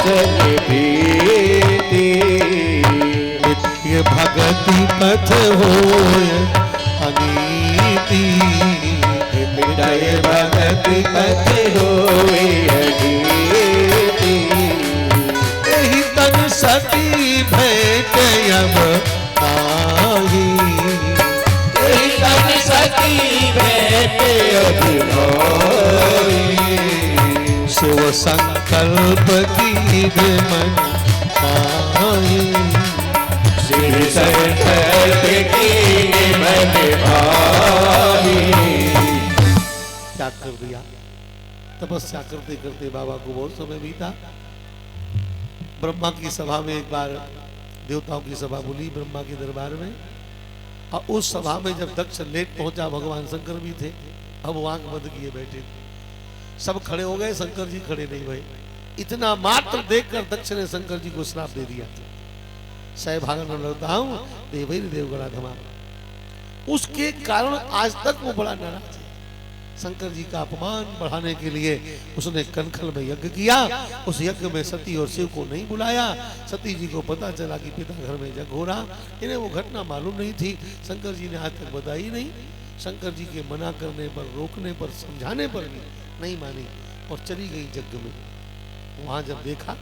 भजन प्रीति नित्य भगति पथ होय अनीति हृदय भगति पथ होय अनीति यही तन सती भेंट अब नाही यही तन सती भेंट अब नाही शिव संकल्प की मन आई शिव संकल्प की मन भाई। क्या कर दिया, तपस्या करते करते बाबा को बहुत समय बीता। ब्रह्मा की सभा में एक बार देवताओं की सभा बोली ब्रह्मा के दरबार में, और उस सभा में जब दक्ष लेट पहुंचा, भगवान शंकर भी थे, अब आंख बंद किए बैठे, सब खड़े हो गए, शंकर जी खड़े नहीं हुए। इतना मात्र देखकर दक्ष ने शंकर जी को श्राप दे दिया, सह भागन लड़ता हूं देवई देवगणा धमा। उसके कारण आज तक वो बड़ा नाराज है। शंकर जी का अपमान बढ़ाने के लिए उसने कनखल में यज्ञ किया, उस यज्ञ में सती और शिव को नहीं बुलाया। सती जी को पता चला कि पिता घर में यज्ञ हो रहा, इन्हें वो घटना मालूम नहीं थी, शंकर जी ने आज तक बताई नहीं। शंकर जी के मना करने पर, रोकने पर, समझाने पर भी नहीं मानी और चली गई यज्ञ में। वहां जब देखा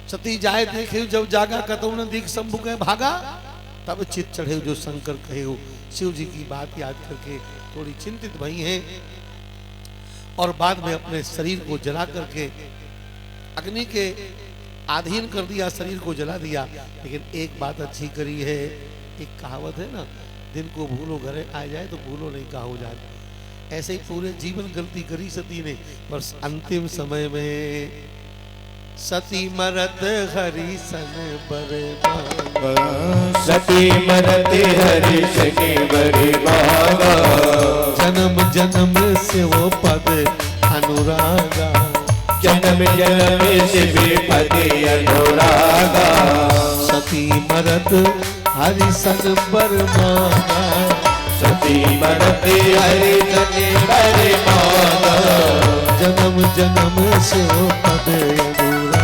सती जाए देखे, जब जागा कतौ न दीख शंभु के भागा, तब चित चढ़े जो शंकर कहे हो। शिव जी की बात याद करके थोड़ी चिंतित भई हैं और बाद में अपने शरीर को जला करके अग्नि के अधीन कर दिया, शरीर को जला दिया। लेकिन एक बात अच्छी करी है, एक कहावत है ना, दिन को भूलो घरे आ जाए तो भूलो नहीं कहा जाए। ऐसे ही पूरे जीवन गलती करी सती ने, पर अंतिम समय में सती मरत हरि सन बरे सती मरत हरि सन बरे बाबा। जन्म जन्म से वो पद अनुरागा, जन्म जन्म से भी पद अनुरागा। सती मरत हरि सन बर मागा, सती मरत हरि सन बरे मागा। जन्म जन्म से वो पद अनुरागा,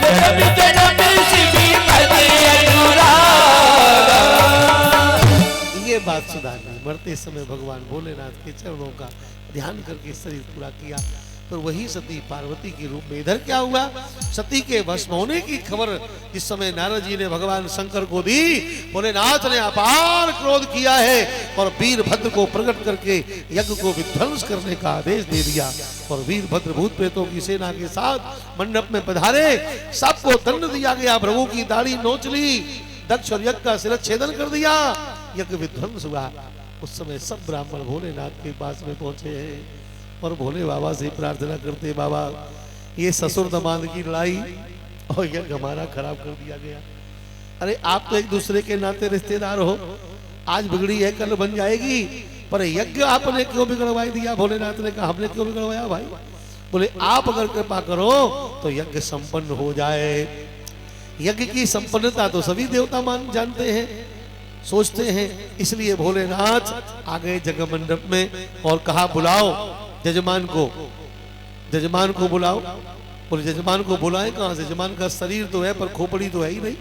जन्म जन्म से भी पद अनुरागा। ये बात सुधारनी, मरते समय भगवान भोलेनाथ के चरणों का ध्यान करके शरीर पूरा किया। तो वही सती पार्वती के रूप में इधर क्या हुआ, सती के भस्म होने की खबर इस समय नारद जी ने भगवान शंकर को दी। भोलेनाथ ने अपार क्रोध किया है और वीरभद्र को प्रकट करके यज्ञ को विध्वंस करने का आदेश दे दिया। और वीरभद्र भूत प्रेतों की सेना के साथ मंडप में पधारे, सबको दंड दिया गया, प्रभु की दाढ़ी नोच ली, दक्ष और यज्ञ का शिरच्छेदन कर दिया, यज्ञ विध्वंस हुआ। उस समय सब ब्राह्मण भोलेनाथ के पास में पहुंचे हैं और भोले बाबा से प्रार्थना करते, बाबा ये ससुर दमाद की लड़ाई और यज्ञ हमारा खराब कर दिया गया। अरे आप तो एक दूसरे के नाते रिश्तेदार हो, आज बिगड़ी है कल बन जाएगी, पर यज्ञ आपने क्यों बिगड़वा दिया? भोलेनाथ ने कहा हमने क्यों बिगड़वाया भाई? बोले आप अगर कृपा करो तो यज्ञ संपन्न हो जाए। यज्ञ की संपन्नता तो सभी देवता मान जानते हैं, सोचते हैं, इसलिए भोलेनाथ आ गए जग मंडप में और कहा बुलाओ जजमान को, जजमान को बुलाओ। बोले जजमान को बुलाए कहां से, जजमान का शरीर तो है पर खोपड़ी तो है ही नहीं,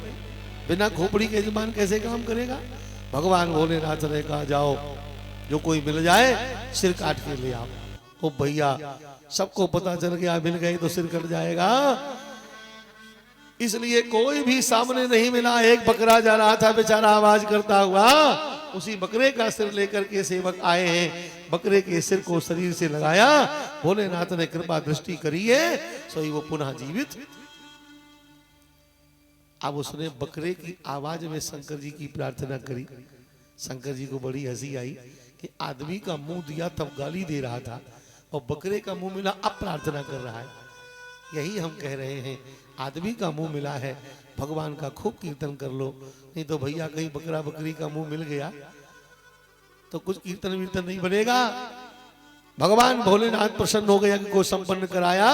बिना खोपड़ी के जजमान कैसे काम करेगा? भगवान भोलेनाथ ने कहा जाओ जो कोई मिल जाए सिर काट के ले आओ। ओ भैया सबको पता चल गया मिल गए तो सिर कट जाएगा, इसलिए कोई भी सामने नहीं मिला। एक बकरा जा रहा था बेचारा आवाज करता हुआ, उसी बकरे का सिर लेकर के सेवक आए हैं, बकरे के सिर को शरीर से लगाया, भोलेनाथ ने कृपा दृष्टि करी है, सो वो पुनः जीवित। अब उसने बकरे की आवाज में शंकर जी की प्रार्थना करी। शंकर जी को बड़ी हंसी आई कि आदमी का मुंह दिया तब गाली दे रहा था और बकरे का मुंह मिला अब प्रार्थना कर रहा है। यही हम कह रहे हैं, आदमी का मुंह मिला है, भगवान का खूब कीर्तन कर लो, नहीं तो भैया कहीं बकरा बकरी का मुंह मिल गया तो कुछ कीर्तन वीर्तन नहीं बनेगा। भगवान भोलेनाथ प्रसन्न हो गए, यज्ञ को संपन्न कराया।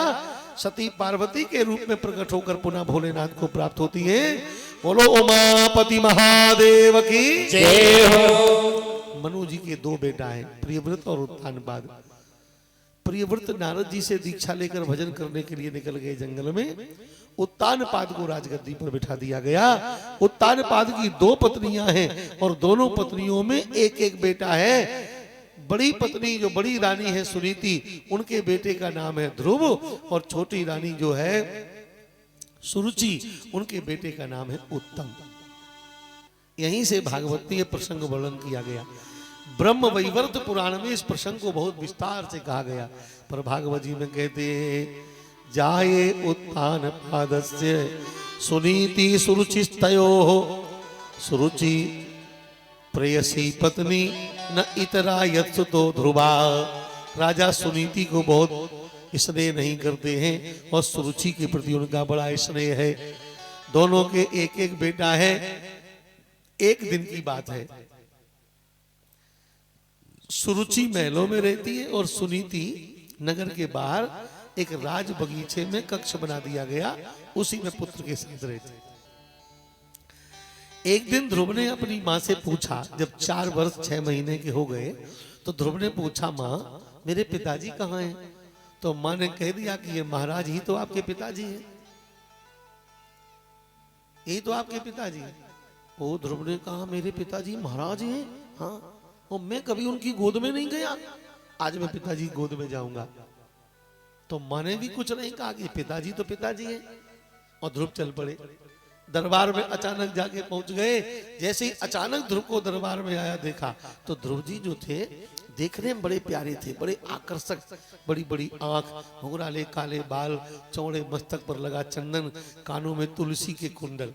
सती पार्वती के रूप में प्रकट होकर पुनः भोलेनाथ को प्राप्त होती है। बोलो उमापति महादेव की जय हो। मनु जी के दो बेटा हैं, प्रियव्रत और उत्तानपाद। प्रियव्रत नारद जी से दीक्षा लेकर भजन करने के लिए निकल गए जंगल में। उत्तानपाद को राजगद्दी पर बिठा दिया गया। उत्तानपाद की 2 पत्नियां हैं और दोनों पत्नियों में एक एक बेटा है। बड़ी पत्नी जो बड़ी रानी है सुनीति, उनके बेटे का नाम है ध्रुव, और छोटी रानी जो है सुरुचि, उनके बेटे का नाम है उत्तम। यहीं से भागवतीय प्रसंग वर्णन किया गया। ब्रह्म वैवर्त पुराण में इस प्रसंग को बहुत विस्तार से कहा गया, पर भागवत जी में कहते हैं जाये उत्तान पादस्य सुनीति सुरुचिस्तयो, सुरुचि प्रेयसी पत्नी न इतरा यत्सुतो ध्रुवा। राजा सुनीति को बहुत स्नेह नहीं करते हैं और सुरुचि के प्रति उनका बड़ा स्नेह है। दोनों के एक एक बेटा है। एक दिन की बात है, सुरुचि महलों में रहती है और सुनीति नगर के बाहर एक राज बगीचे में कक्ष बना दिया गया, उसी में पुत्र के साथ रहते। एक दिन ध्रुव ने अपनी माँ से पूछा, जब 4 वर्ष 6 महीने के हो गए तो ध्रुव ने पूछा, माँ मेरे पिताजी कहाँ हैं? तो माँ ने कह दिया कि ये महाराज ही तो आपके पिताजी हैं, यही तो आपके पिताजी हैं। ओ ध्रुव ने कहा मेरे पिताजी महाराज हैं? हाँ, और मैं कभी उनकी गोद में नहीं गया, आज मैं पिताजी की गोद में जाऊंगा। तो माँ ने भी कुछ नहीं कहा कि पिताजी तो पिताजी हैं, और ध्रुव चल पड़े। दरबार में अचानक जाके पहुंच गए। जैसे ही अचानक ध्रुव को दरबार में आया देखा तो ध्रुव जी जो थे देखने में बड़े प्यारे थे, बड़े आकर्षक, बड़ी बड़ी आंख, घुंघराले काले बाल, चौड़े मस्तक पर लगा चंदन, कानों में तुलसी के कुंडल।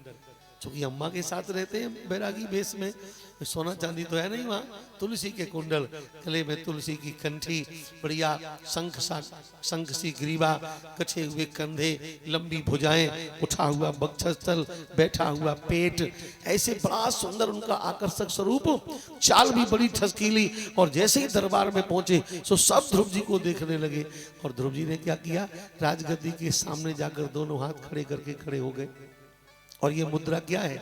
चूंकि अम्मा के साथ रहते हैं बैरागी वेश में, सोना चांदी तो है नहीं वहाँ, तुलसी के कुंडल, गले में तुलसी की कंठी, बढ़िया शंख सी ग्रीवा, कछे हुए कंधे, लंबी भुजाएं, उठा हुआ वक्षस्थल, बैठा हुआ पेट, ऐसे बड़ा सुंदर उनका आकर्षक स्वरूप, चाल भी बड़ी ठसकीली। और जैसे ही दरबार में पहुंचे तो सब ध्रुव जी को देखने लगे। और ध्रुव जी ने क्या किया, राजगद्दी के सामने जाकर दोनों हाथ खड़े करके खड़े हो गए। और ये मुद्रा क्या है,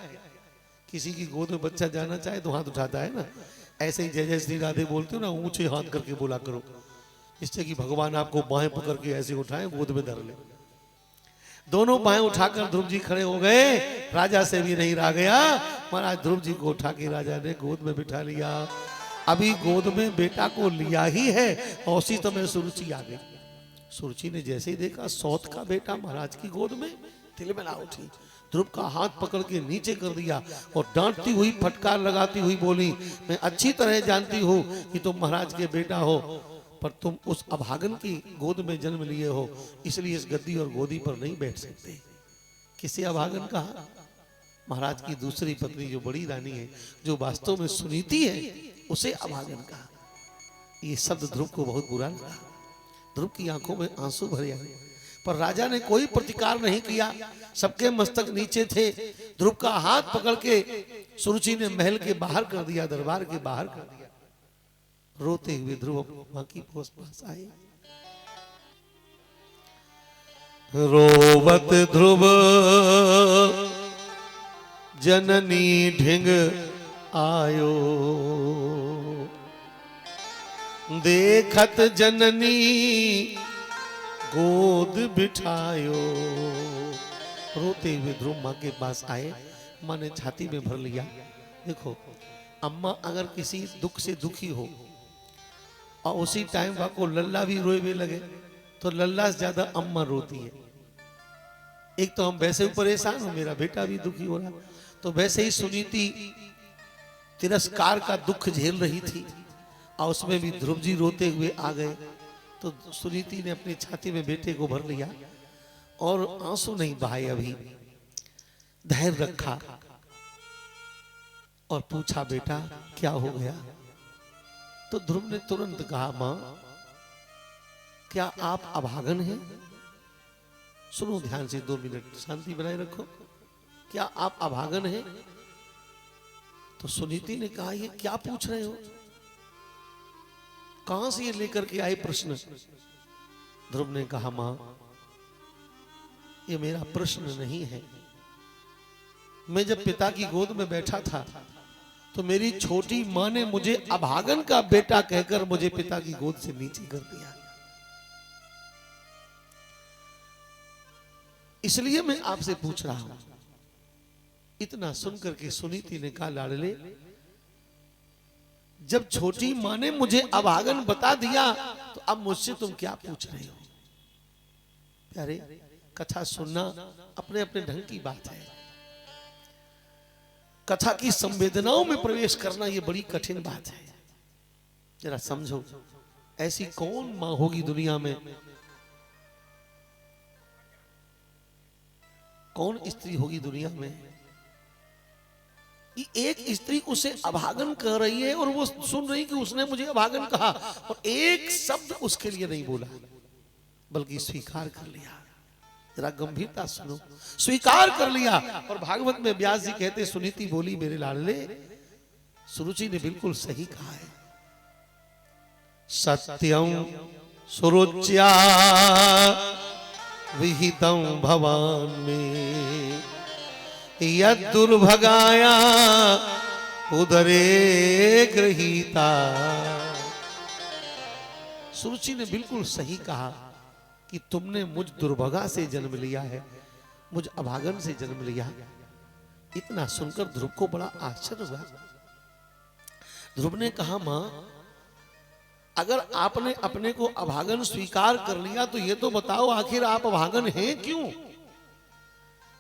किसी की गोद में बच्चा जाना चाहे तो हाथ उठाता है ना, ऐसे ही जय जय श्री राधे बोलते हो ना, ऊंचे हाथ करके बोला करो, इससे कि भगवान आपको बाहें पकड़ के ऐसे उठाए, गोद में धर ले। दोनों बाहें उठाकर ध्रुव जी खड़े हो गए। राजा से भी नहीं रहा गया, महाराज ध्रुव जी को उठा के राजा ने गोद में बिठा लिया। अभी गोद में बेटा को लिया ही है और उसी समय सुरुचि आ गई। सुरुचि ने जैसे ही देखा सौत का बेटा महाराज की गोद में, तिलमिला उठी, ध्रुव का हाथ पकड़ के नीचे कर दिया और डांटती हुई, फटकार लगाती हुई बोली, मैं अच्छी तरह जानती हूँ कि तुम महाराज के बेटा हो, पर तुम उस अभागन की गोद में जन्म लिए हो, इसलिए इस गद्दी और गोदी पर नहीं बैठ सकते। किसे अभागन कहा? महाराज की दूसरी पत्नी जो बड़ी रानी है, जो वास्तव में सुनीति है, उसे अभागन कहा। ये शब्द ध्रुव को बहुत बुरा लगा। ध्रुव की आंखों में आंसू भरे आए, पर राजा ने कोई प्रतिकार नहीं किया। सबके मस्तक नीचे थे। ध्रुव का हाथ पकड़ के सुरुचि ने महल के बाहर कर दिया, दरबार के बाहर कर दिया। रोते हुए ध्रुव मां की पास आए। रोवत ध्रुव जननी ढिंग आयो, देखत जननी गोद बिठायो। रोते हुए ध्रुव माँ के पास आए। माँ ने छाती में भर लिया। देखो, अम्मा अगर किसी दुख से दुखी हो और उसी टाइम को लल्ला भी रोए हुए लगे तो लल्ला से ज्यादा अम्मा रोती है। एक तो हम वैसे ही परेशान हो, मेरा बेटा भी दुखी हो रहा, तो वैसे ही सुनीति तिरस्कार का दुख झेल रही थी और उसमें भी ध्रुव जी रोते हुए आ गए। तो सुनीति ने अपनी छाती में बेटे को भर लिया और आंसू नहीं बहाए, अभी धैर्य रखा और पूछा, बेटा क्या हो गया? तो ध्रुव ने तुरंत कहा, मां क्या आप अभागन हैं? सुनो ध्यान से, 2 मिनट शांति बनाए रखो। क्या आप अभागन हैं? तो सुनीति ने कहा, ये क्या पूछ रहे हो? कहां से ये लेकर के आए प्रश्न? ध्रुव ने कहा, मां ये मेरा प्रश्न नहीं है। मैं जब पिता की गोद में बैठा था तो मेरी छोटी मां ने मुझे अभागन का बेटा कहकर मुझे पिता की गोद से नीचे कर दिया। इसलिए मैं आपसे पूछ रहा हूं। इतना सुनकर के सुनीति ने कहा, लाडले, जब छोटी मां ने मुझे अभागन बता दिया तो अब मुझसे तुम क्या पूछ रहे हो? प्यारे, कथा सुनना अपने अपने ढंग की बात है। कथा की संवेदनाओं में प्रवेश करना यह बड़ी कठिन बात है। जरा समझो, ऐसी कौन मां होगी दुनिया में, कौन स्त्री होगी दुनिया में कि एक स्त्री उसे अभागन कह रही है और वो सुन रही कि उसने मुझे अभागन कहा और एक शब्द उसके लिए नहीं बोला, बल्कि स्वीकार कर लिया। जरा गंभीरता सुनो, स्वीकार कर लिया। और भागवत में व्यास जी कहते, सुनीति बोली, मेरे लाडले, सुरुचि ने बिल्कुल सही कहा है। सत्यं सुरुच्या विहितं भवान में यद दुर्भगाया उदरे गृहीता। सुरुचि ने बिल्कुल सही कहा कि तुमने मुझ दुर्भगा से जन्म लिया है, मुझ अभागन से जन्म लिया। इतना सुनकर ध्रुव को बड़ा आश्चर्य हुआ। ध्रुव ने कहा, मां, अगर आपने अपने को अभागन स्वीकार कर लिया तो ये तो बताओ, आखिर आप अभागन हैं क्यों?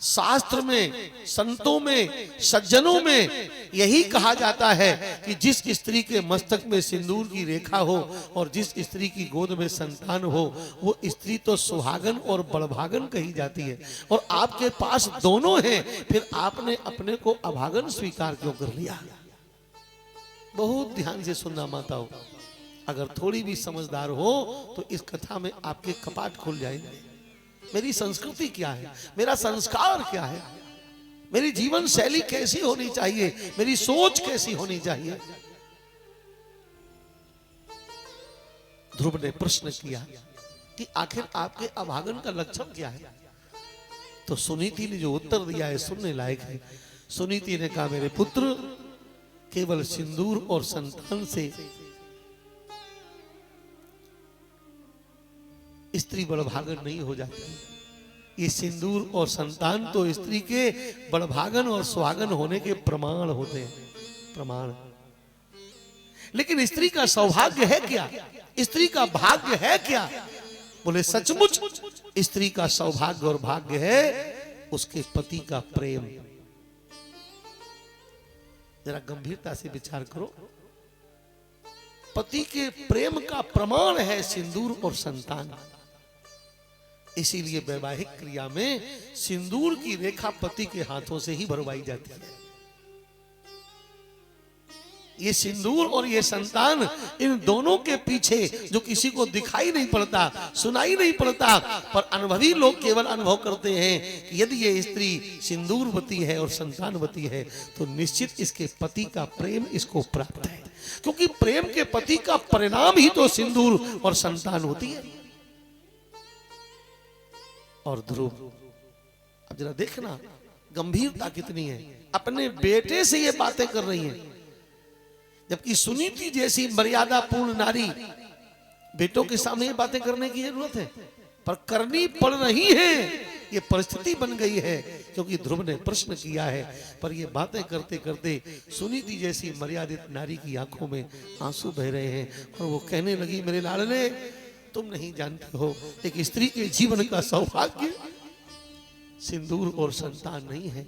शास्त्र में, संतों में, सज्जनों में यही कहा जाता है कि जिस स्त्री के मस्तक में सिंदूर की रेखा हो और जिस स्त्री की गोद में संतान हो, वो स्त्री तो सुहागन और बड़भागन कही जाती है। और आपके पास दोनों हैं, फिर आपने अपने को अभागन स्वीकार क्यों कर लिया? बहुत ध्यान से सुनना माताओं, अगर थोड़ी भी समझदार हो तो इस कथा में आपके कपाट खुल जाएंगे। मेरी संस्कृति क्या है, मेरा संस्कार क्या है, मेरी जीवन शैली कैसी होनी चाहिए, मेरी सोच कैसी होनी चाहिए। ध्रुव ने प्रश्न किया कि आखिर आपके अभागन का लक्षण क्या है? तो सुनीति ने जो उत्तर दिया है सुनने लायक है। सुनीति ने कहा, मेरे पुत्र, केवल सिंदूर और संतान से स्त्री बड़भागन नहीं हो जाती। ये सिंदूर और संतान तो स्त्री के बड़भागन और सुहागन होने के प्रमाण होते हैं, प्रमाण। लेकिन स्त्री का सौभाग्य है क्या, स्त्री का भाग्य है क्या? बोले, सचमुच स्त्री का सौभाग्य और भाग्य है उसके पति का प्रेम। जरा गंभीरता से विचार करो, पति के प्रेम का प्रमाण है सिंदूर और संतान। इसीलिए वैवाहिक क्रिया में सिंदूर की रेखा पति के हाथों से ही भरवाई जाती है। ये सिंदूर और ये संतान, इन दोनों के पीछे जो किसी को दिखाई नहीं पड़ता, सुनाई नहीं पड़ता, पर अनुभवी लोग केवल अनुभव करते हैं कि यदि ये स्त्री सिंदूरवती है और संतानवती है तो निश्चित इसके पति का प्रेम इसको प्राप्त है, क्योंकि प्रेम के पति का परिणाम ही तो सिंदूर और संतान होती है। और ध्रुव, अब जरा देखना गंभीरता कितनी है, अपने बेटे से ये बातें कर रही हैं, जबकि सुनीति जैसी मर्यादा पूर्ण नारी बेटों के सामने ये बातें करने की जरूरत है, पर करनी पड़ रही है। ये परिस्थिति बन गई है क्योंकि ध्रुव ने प्रश्न किया है। पर ये बातें करते करते सुनीति जैसी मर्यादित नारी की आंखों में आंसू बह रहे हैं और वो कहने लगी, मेरे लाडले, तुम नहीं जानते हो, एक स्त्री के जीवन का सौभाग्य सिंदूर और संतान नहीं है।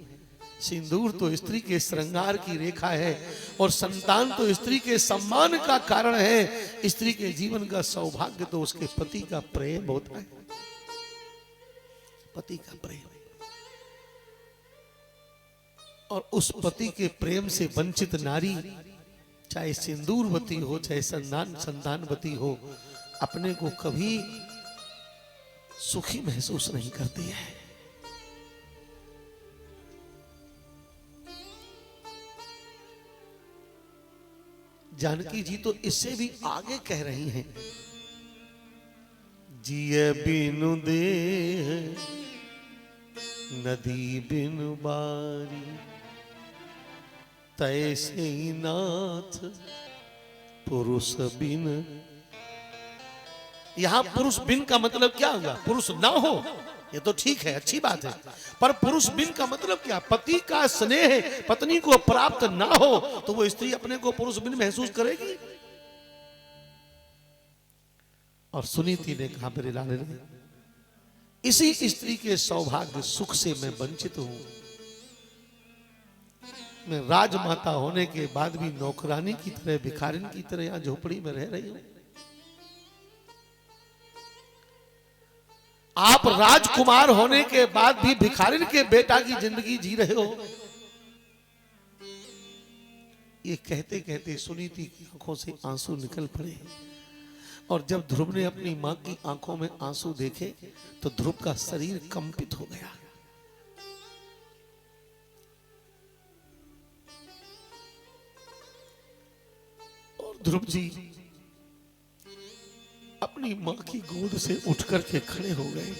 सिंदूर तो स्त्री के श्रृंगार की रेखा है और संतान तो स्त्री के सम्मान का कारण है। स्त्री के जीवन का सौभाग्य तो उसके पति का प्रेम होता है, पति का प्रेम। और उस पति के प्रेम से वंचित नारी, चाहे सिंदूरवती हो चाहे संतानवती हो, अपने को कभी सुखी महसूस नहीं करती है। जानकी जी तो इससे भी आगे कह रही हैं, जिये बिनु देह नदी बिनु बारी, तैसे ही नाथ पुरुष बिन। यहां पुरुष बिन का मतलब क्या होगा? पुरुष ना हो, ये तो ठीक है, अच्छी बात है, पर पुरुष बिन का मतलब क्या? पति का स्नेह पत्नी को प्राप्त ना हो तो वो स्त्री अपने को पुरुष बिन महसूस करेगी? और सुनीति ने कहा, मेरे लाले ने, इसी स्त्री के सौभाग्य सुख से मैं वंचित हूं। मैं राजमाता होने के बाद भी नौकरानी की तरह, भिखारिन की तरह यहां झोपड़ी में रह रही हूं। आप राजकुमार होने के बाद भी भिखारिन के बेटा की जिंदगी जी रहे हो। ये कहते कहते सुनीति की आंखों से आंसू निकल पड़े। और जब ध्रुव ने अपनी मां की आंखों में आंसू देखे तो ध्रुव का शरीर कंपित हो गया। और ध्रुव जी अपनी मां की गोद से उठकर के खड़े हो गए।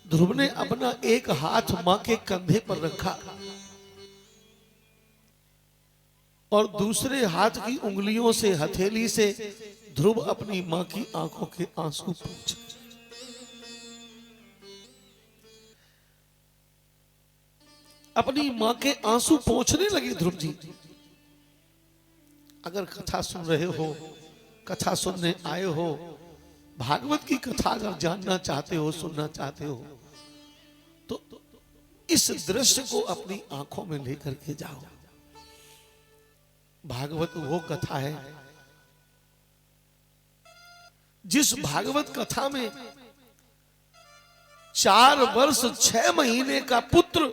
ध्रुव ने अपना एक हाथ मां के कंधे पर रखा और दूसरे हाथ की उंगलियों से, हथेली से ध्रुव अपनी मां की आंखों के आंसू पोंछे। अपनी मां के आंसू पोंछने लगे ध्रुव जी। अगर कथा सुन रहे हो, कथा सुनने आए हो, भागवत की कथा अगर जानना चाहते हो, सुनना चाहते हो, तो इस दृश्य को अपनी आंखों में लेकर के जाओ। भागवत वो कथा है जिस भागवत कथा में 4 वर्ष 6 महीने का पुत्र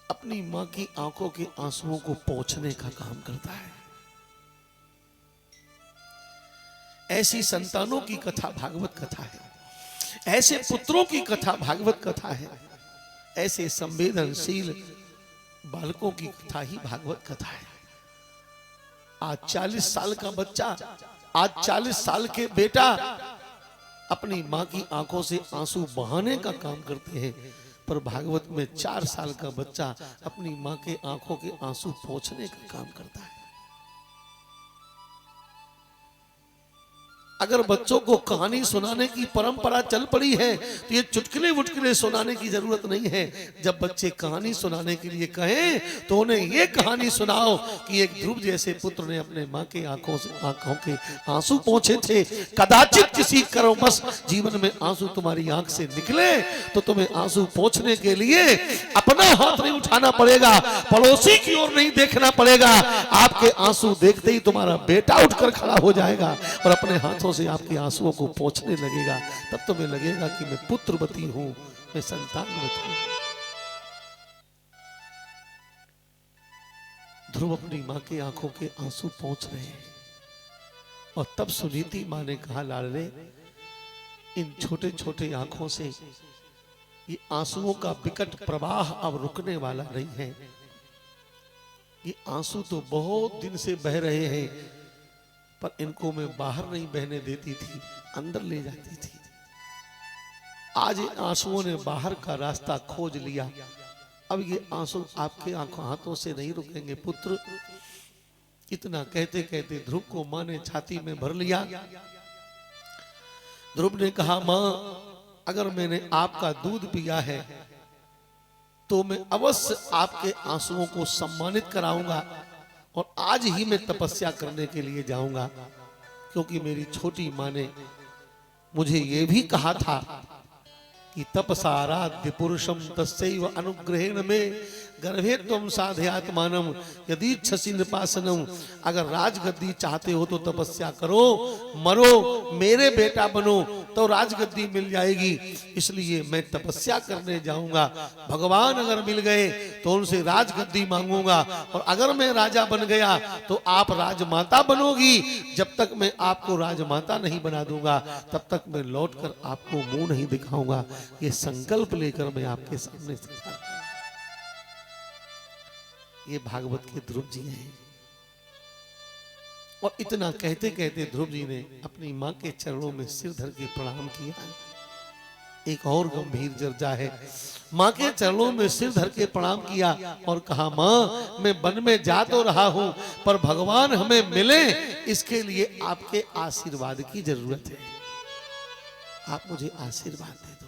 अपनी मां की आंखों के आंसुओं को पोंछने का काम करता है। ऐसी संतानों की कथा भागवत कथा है। ऐसे पुत्रों की कथा भागवत कथा है। ऐसे संवेदनशील बालकों की कथा ही भागवत कथा है। आज 40 साल का बच्चा, आज 40 साल के बेटा अपनी मां की आंखों से आंसू बहाने का काम करते हैं, पर भागवत में 4 साल का बच्चा अपनी मां के आंखों के आंसू पोंछने का काम करता है। अगर बच्चों को कहानी सुनाने की परंपरा चल पड़ी है तो ये चुटकुले वुटकुले सुनाने की जरूरत नहीं है। जब बच्चे कहानी सुनाने के लिए कहें तो उन्हें ये कहानी सुनाओ कि एक ध्रुव जैसे पुत्र ने अपने मां के आंखों के आंसू पोंछे थे। कदाचित किसी कर्मवश जीवन में आंसू तुम्हारी आंख से निकले तो तुम्हें आंसू पोंछने के लिए अपना हाथ नहीं उठाना पड़ेगा, पड़ोसी की ओर नहीं देखना पड़ेगा। आपके आंसू देखते ही तुम्हारा बेटा उठकर खड़ा हो जाएगा और अपने हाथों से आपके आंसुओं को पोंछने लगेगा। तब तुम्हें लगेगा कि मैं पुत्रवती हूं, मैं संतानवती हूं। ध्रुव अपनी मां की आंखों के आंसू पोंछ रहे हैं। और तब सुनीति मां ने कहा, लाडले, इन छोटे छोटे आंखों से ये आंसुओं का विकट प्रवाह अब रुकने वाला नहीं है। ये आंसू तो बहुत दिन से बह रहे हैं, पर इनको मैं बाहर नहीं बहने देती थी, अंदर ले जाती थी। आज इन आंसुओं ने बाहर का रास्ता खोज लिया। अब ये आंसू आपके आंखों हाथों से नहीं रुकेंगे पुत्र। इतना कहते कहते ध्रुव को मां ने छाती में भर लिया। ध्रुव ने कहा, मां, अगर मैंने आपका दूध पिया है तो मैं अवश्य आपके आंसुओं को सम्मानित कराऊंगा और आज ही मैं तपस्या करने के लिए जाऊंगा, क्योंकि मेरी छोटी मां ने मुझे यह भी कहा था कि तपसाराध्य पुरुषम तस्यैव अनुग्रहेण में गर्भे त्वं साधयात्मानम यदि इच्छसि नृपासनम। अगर राजगद्दी चाहते हो तो तपस्या करो, मरो, मेरे बेटा बनो तो राजगद्दी मिल जाएगी। इसलिए मैं तपस्या करने जाऊंगा। भगवान अगर मिल गए तो उनसे राजगद्दी मांगूंगा, और अगर मैं राजा बन गया तो आप राजमाता बनोगी। जब तक मैं आपको राजमाता नहीं बना दूंगा तब तक मैं लौटकर आपको मुंह नहीं दिखाऊंगा। ये संकल्प लेकर मैं आपके सामने से ये भागवत के ध्रुव जी हैं। और इतना कहते कहते ध्रुव जी ने अपनी मां के चरणों में सिर धर के प्रणाम किया। एक और गंभीर चर्चा है। मां के चरणों में सिर धर के प्रणाम किया और कहा, मां, मैं वन में जा तो रहा हूं, पर भगवान हमें मिले इसके लिए आपके आशीर्वाद की जरूरत है। आप मुझे आशीर्वाद दे दो।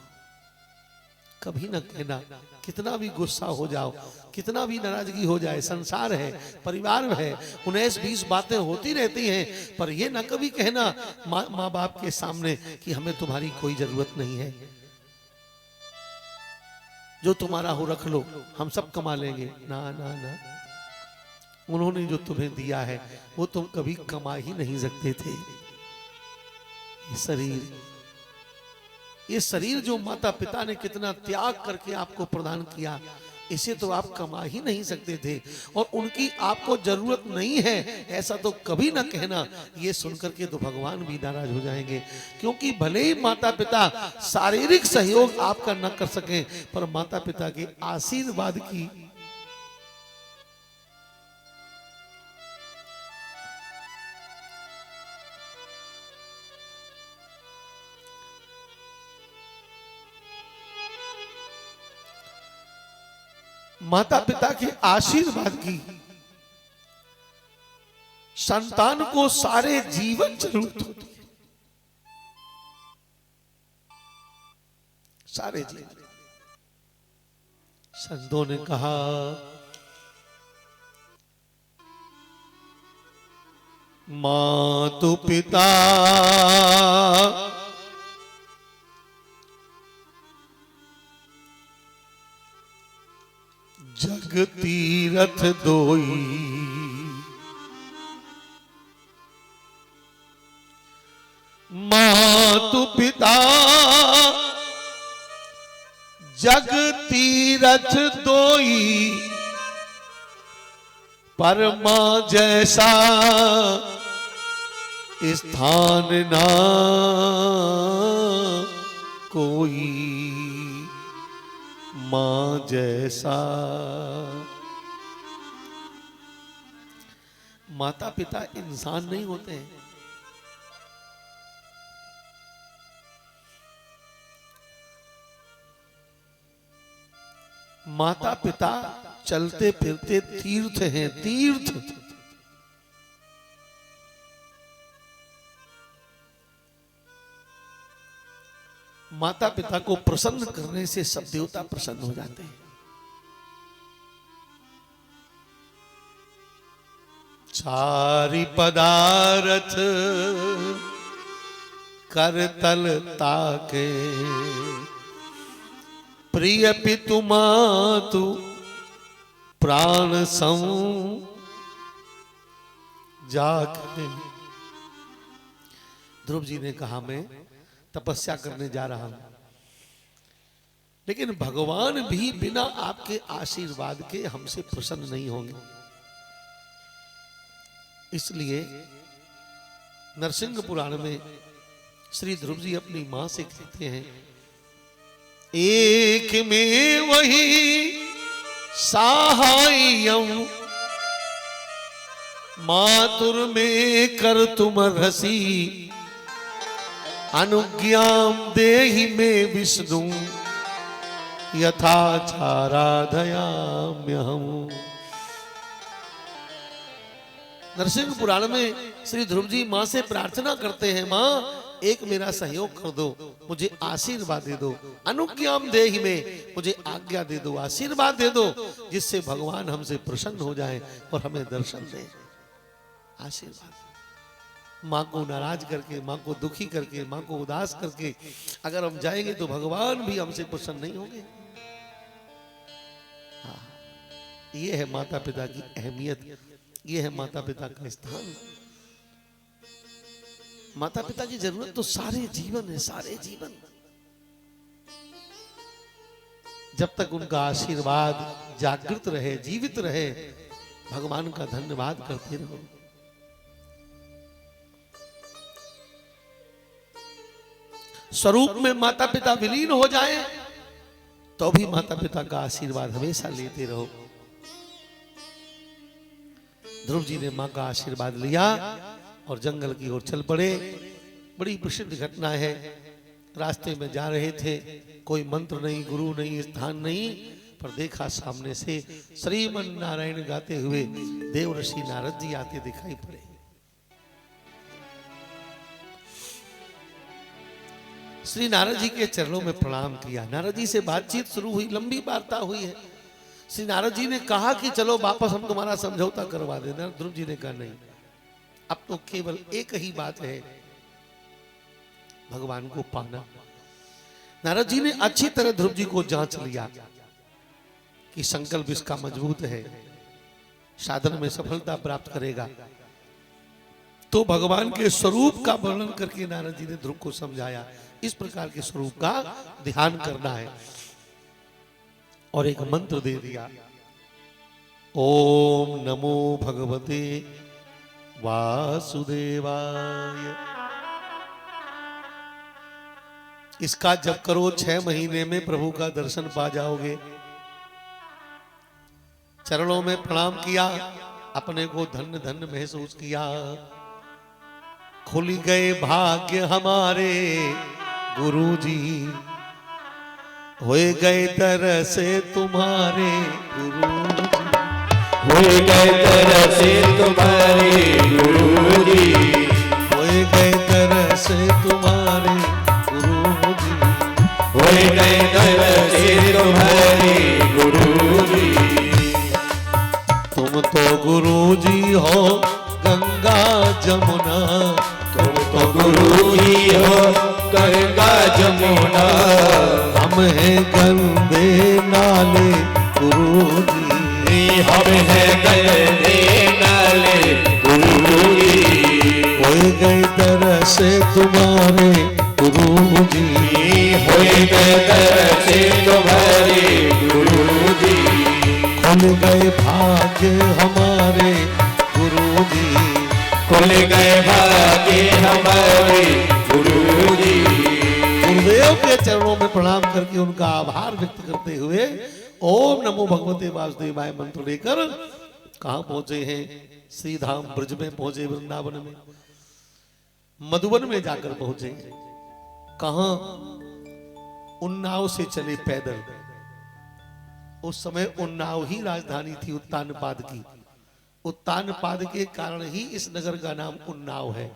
कभी न कहना, कितना भी गुस्सा हो जाओ, कितना भी नाराजगी हो जाए, संसार है, परिवार है, 19-20 बातें होती रहती हैं, पर ये ना कभी कहना माँ बाप के सामने कि हमें तुम्हारी कोई जरूरत नहीं है, जो तुम्हारा हो रख लो, हम सब कमा लेंगे। ना ना ना, उन्होंने जो तुम्हें दिया है वो तुम कभी कमा ही नहीं सकते थे। ये शरीर जो माता पिता ने कितना त्याग करके आपको प्रदान किया, इसे तो आप कमा ही नहीं सकते थे, और उनकी आपको जरूरत नहीं है ऐसा तो कभी ना कहना। ये सुनकर के तो भगवान भी नाराज हो जाएंगे, क्योंकि भले ही माता पिता शारीरिक सहयोग आपका न कर सके, पर माता पिता के आशीर्वाद की माता पिता के आशीर्वाद की संतान को सारे जीवन जरूरत होती है, सारे जीवन। संतों ने कहा, मातु पिता जग तीरथ दोई, मातु पिता जग तीरथ दोई, परमा जैसा स्थान ना कोई, मां जैसा। माता पिता इंसान नहीं होते हैं, माता पिता चलते फिरते तीर्थ हैं, तीर्थ। माता पिता को प्रसन्न करने से सब देवता प्रसन्न हो जाते हैं। चारि पदारथ करतल ताके, प्रिय पितु मातु प्राण सम जाके। ध्रुव जी ने कहा, मैं तपस्या करने जा रहा हूं, लेकिन भगवान भी बिना आपके आशीर्वाद के हमसे प्रसन्न नहीं होंगे। इसलिए नरसिंह पुराण में श्री ध्रुव जी अपनी मां से कहते हैं, एक में वही सहायम, मातुर में कर तुम रसी, अनुज्ञाम देहि में विष्णु, यथाचाराधयाम्यहम्। नरसिंह पुराण में श्री ध्रुव जी मां से प्रार्थना करते हैं, मां एक मेरा सहयोग कर दो, मुझे आशीर्वाद दे दो, अनुज्ञाम देहि में मुझे आज्ञा दे दो, आशीर्वाद दे दो, जिससे भगवान हमसे प्रसन्न हो जाए और हमें दर्शन दे। आशीर्वाद। माँ को नाराज करके, माँ को दुखी करके, माँ को उदास करके अगर हम जाएंगे तो भगवान भी हमसे प्रसन्न नहीं होंगे। हाँ, ये है माता पिता की अहमियत, ये है माता पिता का स्थान। माता पिता की जरूरत तो सारे जीवन है, सारे जीवन। जब तक उनका आशीर्वाद जागृत रहे, जीवित रहे, भगवान का धन्यवाद करते रहो। स्वरूप में माता पिता विलीन हो जाए तो भी माता पिता का आशीर्वाद हमेशा लेते रहो। ध्रुव जी ने मां का आशीर्वाद लिया और जंगल की ओर चल पड़े। बड़ी प्रसिद्ध घटना है, रास्ते में जा रहे थे, कोई मंत्र नहीं, गुरु नहीं, स्थान नहीं, पर देखा सामने से श्रीमन नारायण गाते हुए देव ऋषि नारद जी आते दिखाई पड़े। श्री नारद जी के चरणों में प्रणाम किया। नारद जी से बातचीत शुरू हुई, लंबी वार्ता हुई है। श्री नारद जी ने कहा कि चलो वापस हम तुम्हारा समझौता करवा देना। ध्रुव जी ने कहा नहीं, अब तो केवल एक ही बात है, भगवान को पाना। नारद जी ने अच्छी तरह ध्रुव जी को जांच लिया कि संकल्प इसका मजबूत है, साधन में सफलता प्राप्त करेगा। तो भगवान के स्वरूप का वर्णन करके नारद जी ने ध्रुव को समझाया, इस प्रकार के स्वरूप का ध्यान करना है। और एक मंत्र दे दिया, ओम नमो भगवते वासुदेवाय। इसका जप करो, 6 महीने में प्रभु का दर्शन पा जाओगे। चरणों में प्रणाम किया, अपने को धन्य धन्य महसूस किया। खुल गए भाग्य हमारे गुरुजी, होए गए तरसे तुम्हारे गुरुजी, होए गए तरसे तुम्हारे गुरुजी, होए गए तरसे तुम्हारे गुरुजी, होए गए तरसे तुम्हारे गुरुजी। तुम तो गुरुजी हो गंगा जमुना, तुम तो गुरुजी हो गंगा जमुना, हम हैं गंदे नाले गुरुजी, हम हैं गंदे नाले गुरुजी। होए गए तरसे तुम्हारे गुरुजी, होए गए तरसे तुम्हारे गुरुजी, खुल गए भाग्य हमारे गुरुजी, खुल गए भाग्य हमारे गुरुजी। गुरुदेव के चरणों में प्रणाम करके उनका आभार व्यक्त करते हुए ओम नमो भगवते वासुदेवाय मंत्र लेकर कहां पहुंचे हैं? श्री धाम ब्रज में पहुंचे, वृंदावन में, मधुबन में जाकर पहुंचे। कहां? उन्नाव से चले पैदल। उस समय उन्नाव ही राजधानी थी उत्तानपाद की। उत्तानपाद के कारण ही इस नगर का नाम उन्नाव है।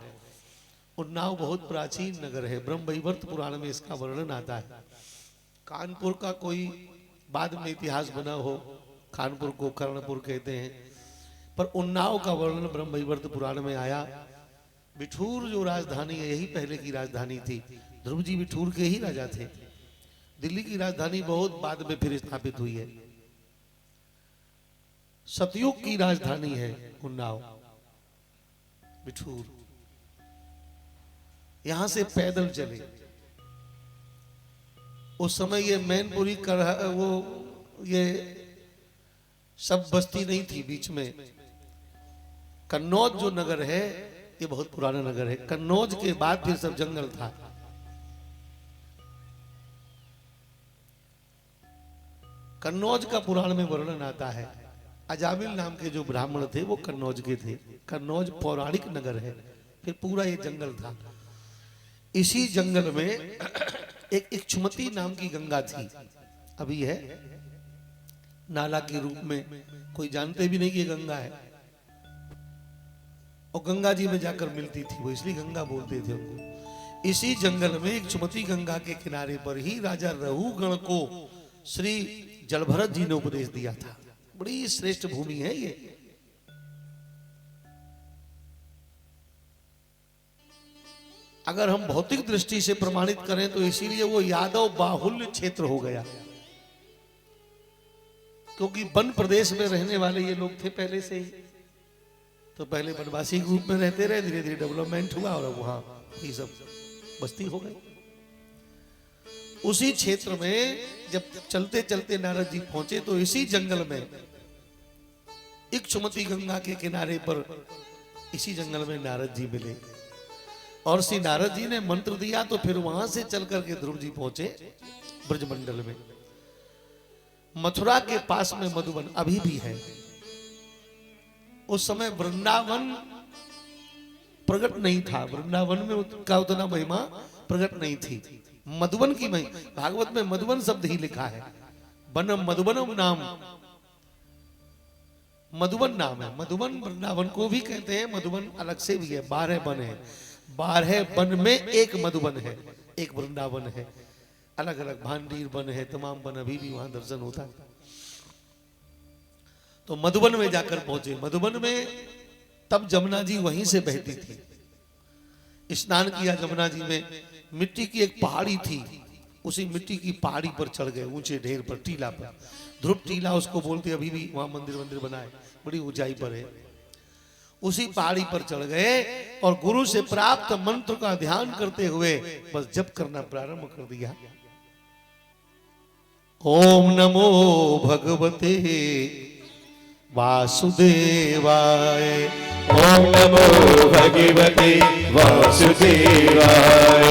उन्नाव बहुत प्राचीन नगर है, ब्रह्मवैवर्त पुराण में इसका वर्णन आता है। कानपुर का कोई बाद में इतिहास बना हो, कानपुर को कर्णपुर कहते हैं, पर उन्नाव का वर्णन ब्रह्मवैवर्त पुराण में आया। बिठूर जो राजधानी है, यही पहले की राजधानी थी। ध्रुव जी बिठूर के ही राजा थे। दिल्ली की राजधानी बहुत बाद में फिर स्थापित हुई है। सतयुग की राजधानी है उन्नाव, बिठूर। यहां से पैदल चले। उस समय ये मैनपुरी कर वो ये सब बस्ती नहीं थी बीच में। कन्नौज जो नगर है ये बहुत पुराना नगर है। कन्नौज के बाद फिर सब जंगल था। कन्नौज का पुराण में वर्णन आता है। अजामिल नाम के जो ब्राह्मण थे वो कन्नौज के थे। कन्नौज पौराणिक नगर है, फिर पूरा ये जंगल था। इसी जंगल में एक इक्षुमती नाम की गंगा थी, अभी है नाला के रूप में, कोई जानते भी नहीं कि ये गंगा है। और गंगा जी में जाकर मिलती थी वो, इसलिए गंगा बोलते थे उनको। इसी जंगल में इक्षुमती गंगा के किनारे पर ही राजा रहुगण को श्री जलभरत जी ने उपदेश दिया था। बड़ी श्रेष्ठ भूमि है ये। अगर हम भौतिक दृष्टि से प्रमाणित करें तो इसीलिए वो यादव बाहुल्य क्षेत्र हो गया, क्योंकि वन प्रदेश में रहने वाले ये लोग थे पहले से ही। तो पहले वनवासी के रूप में रहते रहे, धीरे धीरे डेवलपमेंट हुआ और वहां ये सब बस्ती हो गई। उसी क्षेत्र में जब चलते चलते नारद जी पहुंचे तो इसी जंगल में इक्षुमती गंगा के किनारे पर इसी जंगल में नारद जी मिले। और श्री नारद जी ने मंत्र दिया तो फिर वहां से चल करके ध्रुव जी पहुंचे ब्रजमंडल में। मथुरा के पास में मधुबन अभी भी है। उस समय वृंदावन प्रकट नहीं था, वृंदावन में का उतना महिमा प्रकट नहीं थी। मधुबन की महिमा, भागवत में मधुबन शब्द ही लिखा है। बनम मधुबनम नाम, मधुबन नाम है। मधुबन वृंदावन को भी कहते हैं, मधुबन अलग से भी है। 12 वन है, 12 वन में एक मधुबन है। एक वृंदावन है, अलग अलग भांडीर वन है, तमाम वन अभी भी वहां दर्शन होता है। तो मधुबन में जाकर पहुंचे। मधुबन में तब जमुना जी वहीं से बहती थी। स्नान किया जमुना जी में। मिट्टी की एक पहाड़ी थी, उसी मिट्टी की पहाड़ी पर चढ़ गए, ऊंचे ढेर पर, टीला पर। ध्रुव टीला उसको बोलते, अभी भी वहां मंदिर बना है, बड़ी ऊंचाई पर है। उसी पहाड़ी पर चढ़ गए और गुरु से प्राप्त मंत्र का ध्यान करते हुए बस जप करना प्रारंभ कर दिया। ओम नमो भगवते वासुदेवाय। ओम नमो भगवते वासुदेवाय।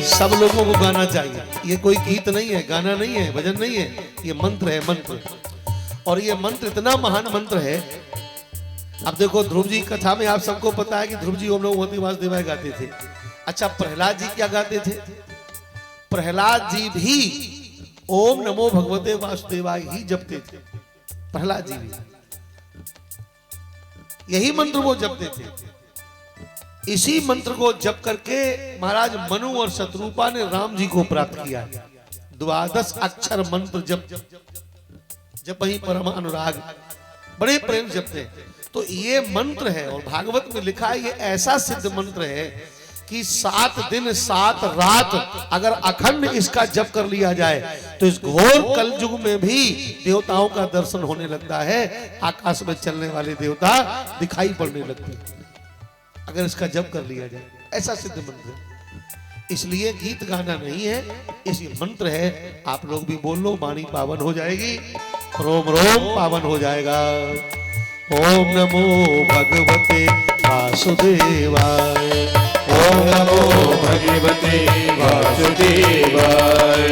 सब लोगों को गाना चाहिए। ये कोई गीत नहीं है, गाना नहीं है, भजन नहीं है, ये मंत्र है, मंत्र। और ये मंत्र इतना महान मंत्र है। अब देखो ध्रुव जी कथा में आप सबको पता है कि ध्रुव जी ओम नमो भगवते वासुदेवाय गाते थे। अच्छा, प्रहलाद जी क्या गाते थे? प्रहलाद जी भी ओम नमो भगवते वासुदेवाय ही जपते थे। प्रहलाद जी भी यही मंत्र वो जपते थे। इसी मंत्र को जप करके महाराज मनु और शत्रुपा ने राम जी को प्राप्त किया। 12 अक्षर मंत्र जप ही परम अनुराग, बड़े प्रेम जपते हैं। तो ये मंत्र है और भागवत में लिखा है ये ऐसा सिद्ध मंत्र है कि 7 दिन 7 रात अगर अखंड इसका जप कर लिया जाए तो इस घोर कलयुग में भी देवताओं का दर्शन होने लगता है। आकाश में चलने वाले देवता दिखाई पड़ने लगते हैं अगर इसका जप कर लिया जाए। ऐसा सिद्ध मंत्र है, इसलिए गीत गाना नहीं है, इसी मंत्र है। आप लोग भी बोल लो, वाणी पावन हो जाएगी, रोम रोम पावन हो जाएगा। ओम नमो भगवते वासुदेवाय। ओम नमो भगवते वासुदेवाय।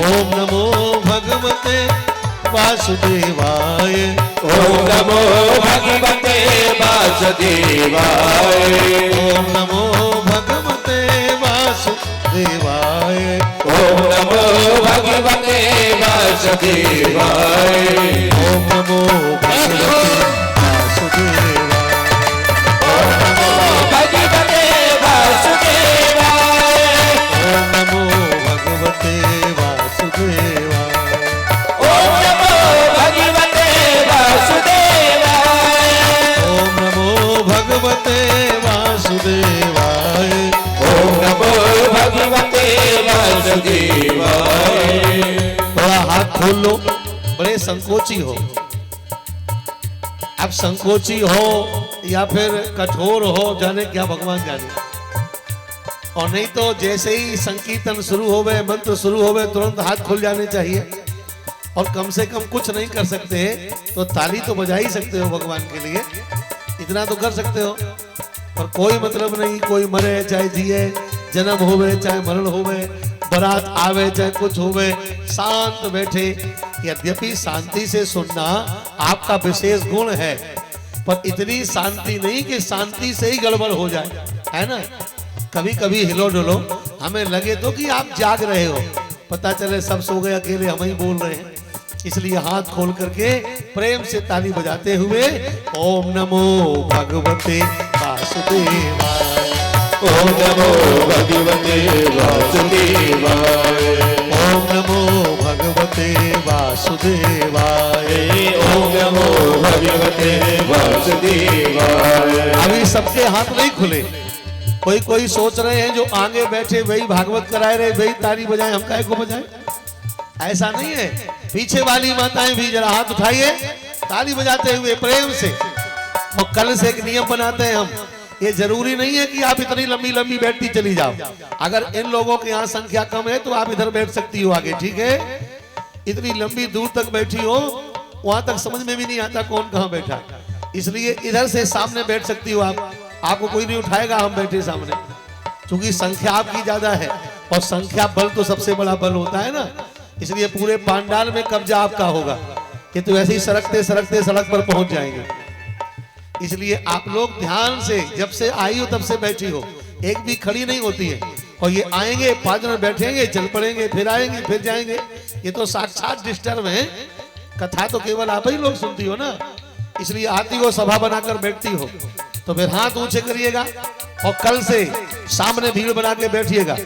ओम नमो भगवते वासुदेवाय। ओम नमो भगवते वासुदेवाय। ओम नमो भगवते वासुदेवाय। ओम नमो भगवते वासुदेवाय। ओम नमो भगवते थोड़ा हाथ खोल लो। बड़े संकोची हो, अब संकोची हो या फिर कठोर हो, जाने क्या भगवान जाने। और नहीं तो जैसे ही संकीर्तन शुरू होवे, मंत्र शुरू होवे, तुरंत हाथ खुल जाने चाहिए। और कम से कम कुछ नहीं कर सकते तो ताली तो बजा ही सकते हो भगवान के लिए, इतना तो कर सकते हो। और कोई मतलब नहीं, कोई मरे चाहे जिए, जन्म होवे चाहे मरण होवे, बारात आवे चाहे कुछ होवे, शांत बैठे। यद्यपि शांति से सुनना आपका विशेष गुण है, पर इतनी शांति नहीं कि शांति से ही गड़बड़ हो जाए, है ना। कभी कभी हिलो डुलो, हमें लगे तो कि आप जाग रहे हो, पता चले सब सो गए, अकेले हम ही बोल रहे हैं। इसलिए हाथ खोल करके प्रेम से ताली बजाते हुए ओम नमो भगवते वासुदेवाय। ओम नमो भगवते वासुदेवाय। ओम नमो भगवते वासुदेवाय। ओम नमो भगवते वासुदेवाय। अभी सबके हाथ नहीं खुले, कोई सोच रहे हैं जो आगे बैठे वही भागवत कराए रहे, वही ताली बजाए, हम काहे को बजाए। ऐसा नहीं है। पीछे वाली माताएं भी जरा हाथ उठाइए, ताली बजाते हुए प्रेम से। और कल से एक नियम बनाते हैं हम, ये जरूरी नहीं है कि आप इतनी लंबी लंबी बैठती चली जाओ। अगर इन लोगों के यहाँ संख्या कम है तो आप इधर बैठ सकती हो आगे, ठीक है। इतनी लंबी दूर तक बैठी हो, वहां तक समझ में भी नहीं आता कौन कहाँ बैठा, इसलिए इधर से सामने बैठ सकती हो आप। आपको कोई नहीं उठाएगा, हम बैठे सामने, क्योंकि संख्या आपकी ज्यादा है और संख्या बल तो सबसे बड़ा बल होता है ना। इसलिए पूरे पांडाल में कब्जा आपका होगा, कि तो ऐसे ही सरकते सरकते सड़क पर पहुंच जाएंगे। इसलिए आप लोग ध्यान से, जब से आई हो तब से बैठी हो, एक भी खड़ी नहीं होती है। और ये आएंगे 5 जन बैठेंगे, चल पड़ेंगे, फिर आएंगे, फिर जाएंगे। ये तो साक्षात डिस्टर्ब है। कथा तो केवल आप ही लोग सुनती हो ना, इसलिए आती हो, सभा बनाकर बैठती हो, तो फिर हाथ ऊंचे करिएगा और कल से सामने भीड़ बना के बैठिएगा।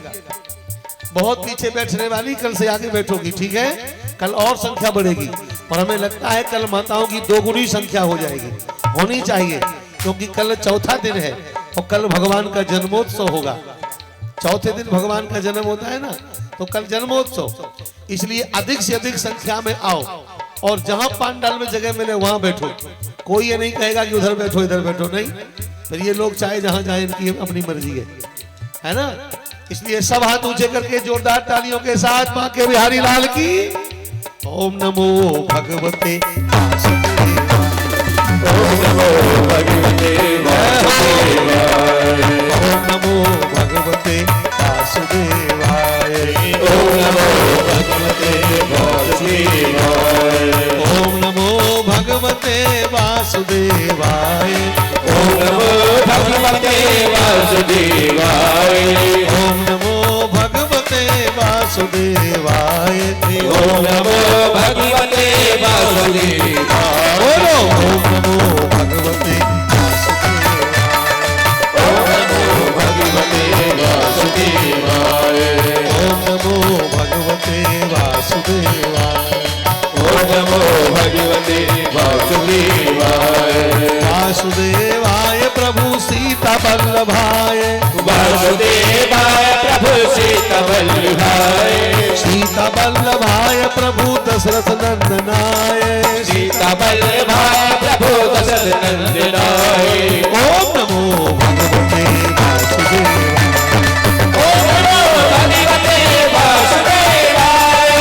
बहुत पीछे बैठने वाली कल से आगे बैठोगी, ठीक है? कल और संख्या बढ़ेगी और हमें लगता है कल माताओं की दोगुनी संख्या हो जाएगी, होनी चाहिए, क्योंकि कल चौथा दिन है और कल भगवान का जन्मोत्सव होगा। चौथे दिन भगवान का जन्म होता है ना, तो कल जन्मोत्सव, इसलिए अधिक से अधिक संख्या में आओ और जहां पांडाल में जगह मिले वहां बैठो। कोई ये नहीं कहेगा कि उधर बैठो इधर बैठो, नहीं, फिर ये लोग चाहे जहां जाए, इनकी अपनी मर्जी है ना। इसलिए सब हाथ ऊंचे करके जोरदार तालियों के साथ मां के बिहारी लाल की ओम नमो भगवते ओम नमो भगवते वासुदेवाय ओम नमो भगवते वासुदेवाय ओम नमो भगवते वासुदेवाय ओम नमो भगवते वासुदेवाय ओम नमो भगवते वासुदेवाय ओम नमो भगवते वासुदेवाय ओम नमो भगवते वासुदेवाय बोलो ओम नमो भगवते ओम नमो भगवते वासुदेवाय ओम नमो भगवते वासुदेवाय ओम नमो भगवते वासुदेवाय वासुदेवाय प्रभु सीता वल्लभाय वासुदेवाय प्रभु सीता वल्लभाय सीता वल्लभाय प्रभु दशरथ नंदनाय सीता वल्लभाय प्रभु दशरथ नंदनाय ओम नमो भगवते वासुदेवाय ओम नमो भगवते वासुदेवाय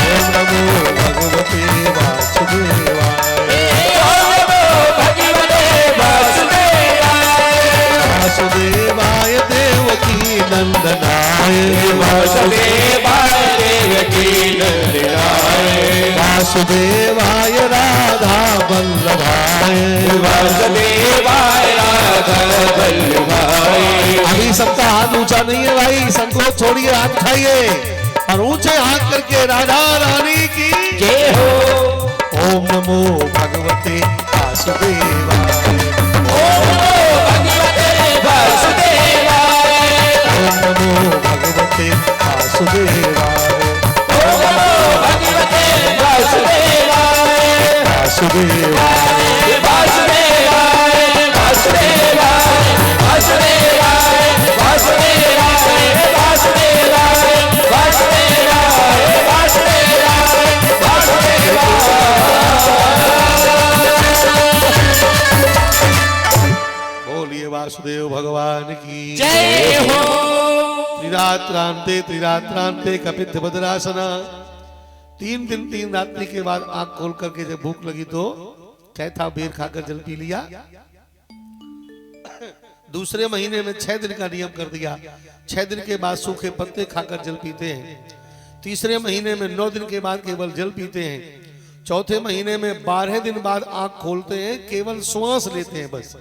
ओम नमो भगवते वासुदेवाय ओम नमो भगवते वासुदेवाय वासुदेवाय देवकी नंदनाय वासुदेवाय देवकी नंदनाय वासुदेवाय राधा वल्लभाय वासुदेवाय राधा वल्लभाय अभी सबका हाथ ऊंचा नहीं है भाई, संकोच छोड़िए, हाथ उठाइए और ऊंचे हाथ करके राधा रानी की जय हो ओम नमो भगवते वासुदेवाय ओम नमो भगवते वासुदेवाय ओम नमो भगवते वासुदेवाय ओम नमो भगवते वासुदेवाय वासुदेवाय वासुदेवाय वासुदेवाय वासुदेवाय वासुदेवाय वासुदेवाय वासुदेवाय वासुदेवाय बोलिए वासुदेव भगवान की जय हो त्रिरात्रांते कपित भद्रासना। 3 दिन 3 रात्रि के बाद आंख खोल करके जब भूख लगी तो कैथा बेर खाकर जल पी लिया। दूसरे महीने में 6 दिन का नियम कर दिया, 6 दिन के बाद सूखे पत्ते खाकर जल पीते हैं। तीसरे महीने में 9 दिन के बाद केवल जल पीते हैं। चौथे महीने में 12 दिन बाद आंख खोलते हैं, केवल श्वास लेते हैं बस।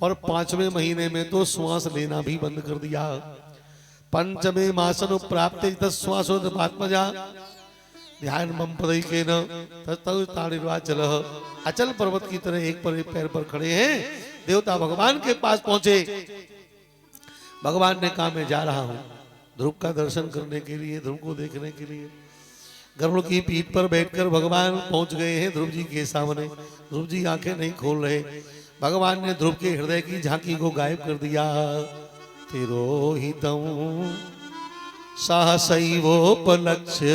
और 5वें महीने में तो श्वास लेना भी बंद कर दिया। पंचमे मासन प्राप्त श्वासोत्पात्मजा ध्यान मम पदैकेन तत्तानिर्वाचल। अचल पर्वत की तरह एक पर एक पैर पर खड़े हैं। देवता भगवान के पास पहुंचे। भगवान ने कहा मैं जा रहा हूं ध्रुव का दर्शन करने के लिए, ध्रुव को देखने के लिए। गरुड़ की पीठ पर बैठकर भगवान पहुंच गए हैं ध्रुव जी के सामने। ध्रुव जी आंखें नहीं खोल रहे। भगवान ने ध्रुव के हृदय की झांकी को गायब कर दिया। तिरोहितं सहसैवोपलक्ष्य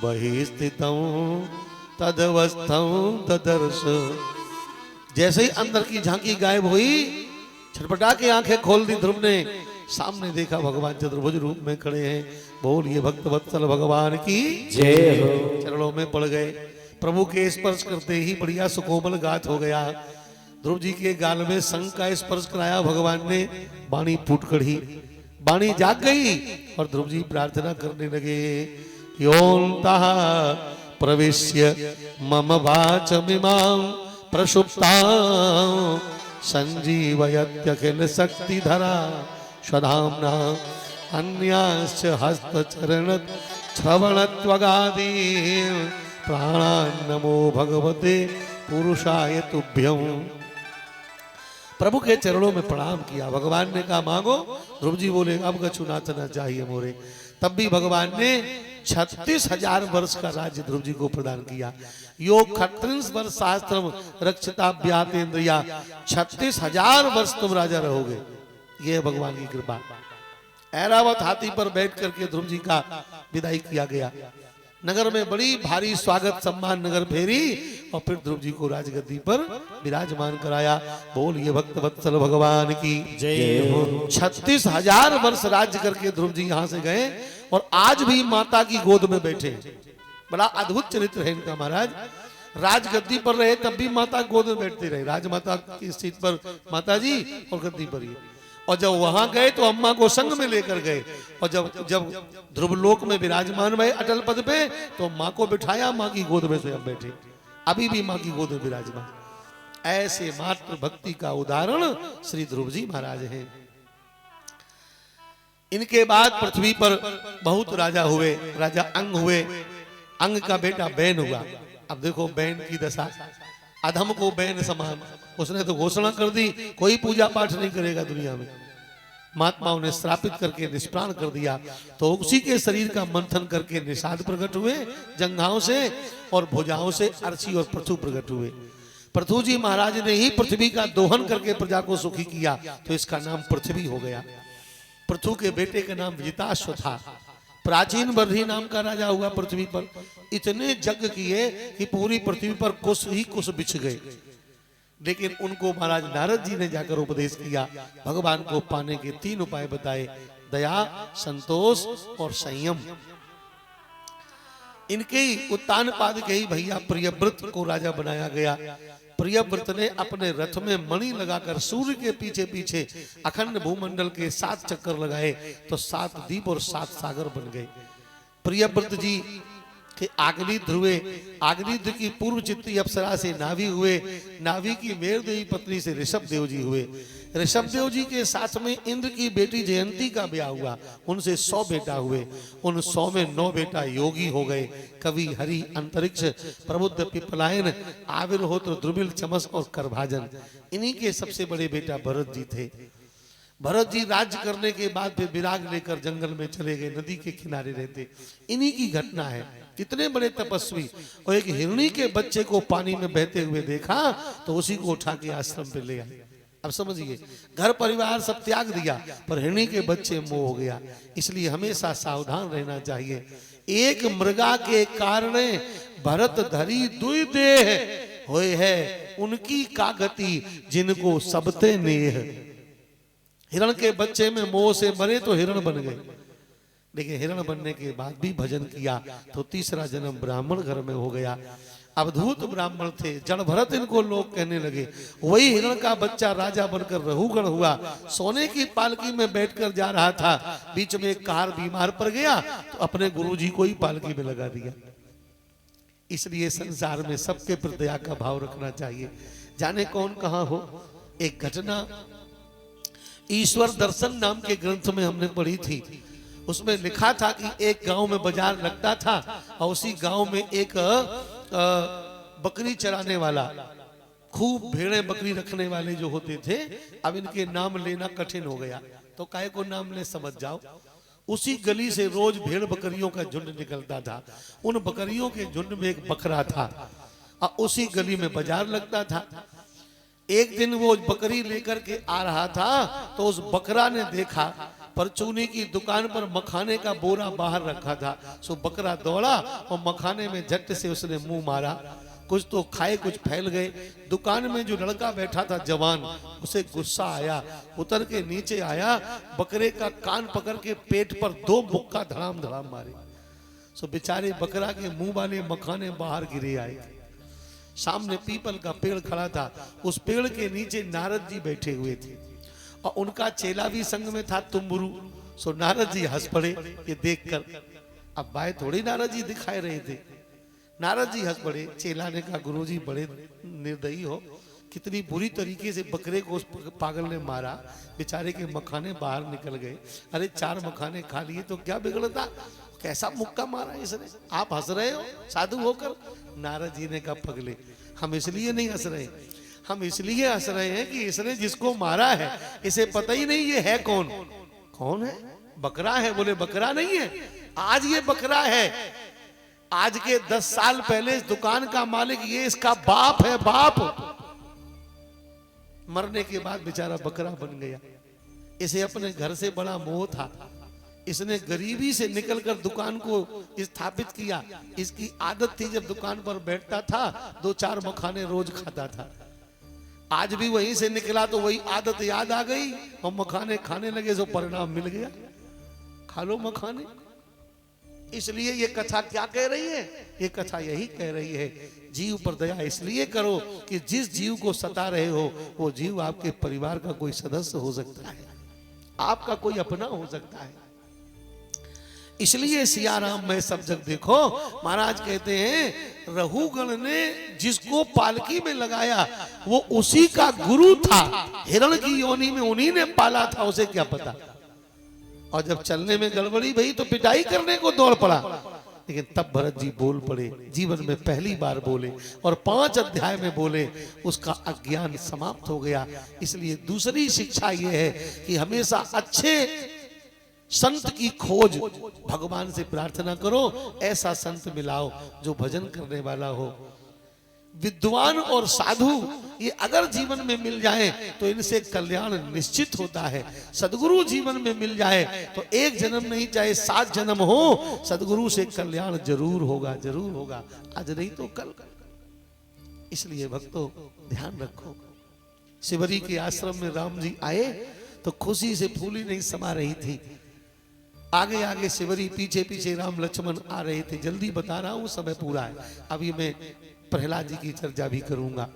बहिस्थितं तदवस्थं ददर्श। जैसे ही अंदर की झांकी गायब हुई, छटपटा के आंखें खोल दी ध्रुव ने। सामने देखा भगवान चतुर्भुज रूप में खड़े हैं। बोलिए भक्त वत्सल भगवान की जय हो चरणों में पड़ गए। प्रभु के स्पर्श करते ही बढ़िया सुकोमल गात हो गया। ध्रुव जी के गाल में शंख का स्पर्श कराया भगवान ने। वाणी फूट कड़ी, वाणी जाग गई और ध्रुव जी प्रार्थना करने लगे। योऽन्तः प्रविश्य मम वाचमिमां प्रसुप्तां संजीवयत्यखिल शक्तिधरा स्वधाम्ना अन्याश्च हस्तचरण श्रवणत्वगादीन् प्राणान् नमो भगवते पुरुषाय तुभ्यं। प्रभु के चरणों में प्रणाम किया। भगवान ने कहा मांगो। ध्रुव जी बोले अब कछु नाचना चाहिए मोरे। तब भी भगवान ने 36,000 वर्ष का राज्य ध्रुव जी को प्रदान किया। योग 38 वर्ष शास्त्रम रक्षिता व्यातेन्द्रिया, 36,000 वर्ष तुम राजा रहोगे। ये है भगवान की कृपा। ऐरावत हाथी पर बैठ करके ध्रुव जी का विदाई किया गया। नगर में बड़ी भारी स्वागत सम्मान नगर फेरी और फिर ध्रुव जी को राजगद्दी पर विराजमान कराया। बोलिए भक्त वत्सल भगवान की जय हो। 36,000 वर्ष राज्य करके ध्रुव जी यहाँ से गए और आज भी माता की गोद में बैठे। बड़ा अद्भुत चरित्र है इनका। महाराज राजगद्दी पर रहे तब भी माता गोद में बैठते रहे। राजमाता की सीट पर माता जी और गद्दी पर ही। और जब वहां गए तो अम्मा को संग में लेकर गए। और जब ध्रुवलोक में विराजमान हुए अटल पद पे तो माँ को बिठाया, माँ की गोद में स्वयं बैठे। अभी भी माँ की गोद में विराजमान। ऐसे मात्र भक्ति का उदाहरण श्री ध्रुव जी महाराज हैं। इनके बाद पृथ्वी पर बहुत राजा हुए। राजा अंग हुए। अंग का बेटा बैन हुआ। अब देखो बैन की दशा, अधम को बैन समान। उसने तो घोषणा कर दी कोई पूजा पाठ नहीं करेगा दुनिया में। महात्माओं ने श्रापित करके निष्प्राण कर दिया। तो उसी के शरीर का मंथन करके निषाद प्रकट हुए जंघाओं से, और भुजाओं से अर्ची और पृथु प्रकट हुए। पृथु जी महाराज ने ही पृथ्वी का दोहन करके प्रजा को सुखी किया, तो इसका नाम पृथ्वी हो गया। पृथु के बेटे का नाम विजिताश्व था। प्राचीन बर्ही नाम का राजा हुआ पृथ्वी पर। इतने यज्ञ किए कि पूरी पृथ्वी पर कुश ही कुश बिछ गए। लेकिन उनको महाराज नारद जी ने जाकर उपदेश किया। भगवान को पाने के 3 उपाय बताए, दया, संतोष और संयम। इनके उत्तानपाद के ही भैया प्रियव्रत को राजा बनाया गया। प्रियव्रत ने अपने रथ में मणि लगाकर सूर्य के पीछे पीछे अखंड भूमंडल के 7 चक्कर लगाए तो 7 द्वीप और 7 सागर बन गए। प्रियव्रत जी के आग्निद्र हुए। आग्निद्र की पूर्व चित्ती अप्सरा से नाभि हुए। नाभि की मेरदेवी पत्नी से ऋषभ देव जी हुए। ऋषभ देव जी के साथ में इंद्र की बेटी जयंती का ब्याह हुआ। उनसे 100 बेटा हुए। उन 100 में 9 बेटा योगी हो गए। कवि, हरि, अंतरिक्ष, प्रबुद्ध, पिपलायन, आविर्होत्र, द्रुबिल, चमस और करभाजन। इन्हीं के सबसे बड़े बेटा भरत जी थे। भरत जी राज्य करने के बाद फिर विराग लेकर जंगल में चले गए, नदी के किनारे रहते। इन्हीं की घटना है। कितने बड़े तपस्वी। और एक हिरणी के बच्चे को पानी में बहते हुए देखा तो उसी को उठा के आश्रम पे ले आए। अब समझिए, घर परिवार सब त्याग दिया पर हिरणी के बच्चे मोह हो गया। इसलिए हमेशा सावधान रहना चाहिए। एक मृगा के कारण भरत धरी दुई देह होए है, उनकी का गति जिनको सबते नेह। हिरण के बच्चे में मोह से मरे तो हिरण बन गए, लेकिन हिरण बनने के बाद भी भजन किया तो तीसरा जन्म ब्राह्मण घर में हो गया। अवधूत ब्राह्मण थे। जड़ भरत इनको लोग कहने लगे। वही हिरण का बच्चा राजा बनकर रहुगण हुआ। सोने की पालकी में बैठकर जा रहा था। बीच में एक कार बीमार पड़ गया तो अपने गुरुजी को ही पालकी में लगा दिया। इसलिए संसार में सबके प्रति दया का भाव रखना चाहिए। जाने कौन कहां हो। एक घटना ईश्वर दर्शन नाम के ग्रंथ में हमने पढ़ी थी। उसमें लिखा था कि एक गांव में बाजार लगता था और उसी गांव में एक बकरी चराने वाला, खूब भेड़ें बकरी रखने वाले जो होते थे। अब इनके नाम लेना कठिन हो गया तो काहे को नाम ले समझ जाओ। उसी गली से रोज भेड़ बकरियों का झुंड निकलता था। उन बकरियों के झुंड में एक बकरा था और उसी गली में बाजार लगता था। एक दिन वो बकरी लेकर के आ रहा था तो उस बकरा ने देखा परचूनी की दुकान पर मखाने का बोरा बाहर रखा था। सो बकरा दौड़ा और मखाने में झट से उसने मुंह मारा। कुछ तो खाए, कुछ फैल गए। दुकान में जो लड़का बैठा था जवान, उसे गुस्सा आया, उतर के नीचे आया, बकरे का कान पकड़ के पेट पर 2 मुक्का धड़ाम धड़ाम मारे। सो बेचारे बकरा के मुंह वाले मखाने बाहर गिरे आए। सामने पीपल का पेड़ खड़ा था। उस पेड़ के नीचे नारद जी बैठे हुए थे और उनका चेला भी संग में था, तुम्बुरु। सो नारद जी हंस पड़े ये देखकर। अब बाएं थोड़ी नारद जी दिखाई रहे थे। नारद जी हंस पड़े। चेला ने कहा, गुरुजी बड़े निर्दयी हो, कितनी बुरी तरीके से बकरे को उस पागल ने मारा। बेचारे के मखाने बाहर निकल गए। अरे 4 मखाने खा लिए तो क्या बिगड़ता, कैसा मुक्का मारा इसने, आप हंस रहे हो साधु होकर। नारद जी ने कहा, पगले हम इसलिए नहीं हंस रहे, हम इसलिए हंस रहे हैं कि इसने जिसको मारा है इसे पता ही नहीं ये है कौन। कौन है? बकरा है। बोले बकरा नहीं है, आज ये बकरा है। आज के 10 साल पहले इस दुकान का मालिक ये इसका बाप है, बाप। मरने के बाद बेचारा बकरा बन गया। इसे अपने घर से बड़ा मोह था। इसने गरीबी से निकलकर दुकान को स्थापित किया। इसकी आदत थी जब दुकान पर बैठता था 2-4 मखाने रोज खाता था। आज भी वहीं से निकला तो वही आदत याद आ गई और मखाने खाने लगे, सो परिणाम मिल गया। खा लो मखाने। इसलिए ये कथा क्या कह रही है? ये कथा यही कह रही है, जीव पर दया इसलिए करो कि जिस जीव को सता रहे हो वो जीव आपके परिवार का कोई सदस्य हो सकता है, आपका कोई अपना हो सकता है। इसलिए सिया राम में सब जग देखो। महाराज कहते हैं रघुगण ने जिसको पालकी में लगाया वो उसी का गुरु था। हिरण की योनि में उन्हीं ने पाला था, उसे क्या पता। और जब चलने में गड़बड़ी भई तो पिटाई करने को दौड़ पड़ा। लेकिन तब भरत जी बोल पड़े, जीवन में पहली बार बोले और 5 अध्याय में बोले, उसका अज्ञान समाप्त हो गया। इसलिए दूसरी शिक्षा यह है कि हमेशा अच्छे संत की खोज, भगवान से प्रार्थना करो ऐसा संत मिलाओ जो भजन करने वाला हो। विद्वान और साधु ये अगर जीवन में मिल जाए तो इनसे कल्याण निश्चित होता है। सदगुरु जीवन में मिल जाए तो एक जन्म नहीं चाहे 7 जन्म हो, सदगुरु से कल्याण जरूर होगा, जरूर होगा, आज नहीं तो कल। इसलिए भक्तों ध्यान रखो। शिवरी के आश्रम में राम जी आए तो खुशी से फूली नहीं समा रही थी। आगे आगे शिवरी, पीछे पीछे राम लक्ष्मण आ रहे थे। जल्दी बता रहा हूं, समय पूरा है। अभी मैं प्रहलाद जी की चर्चा भी करूंगा,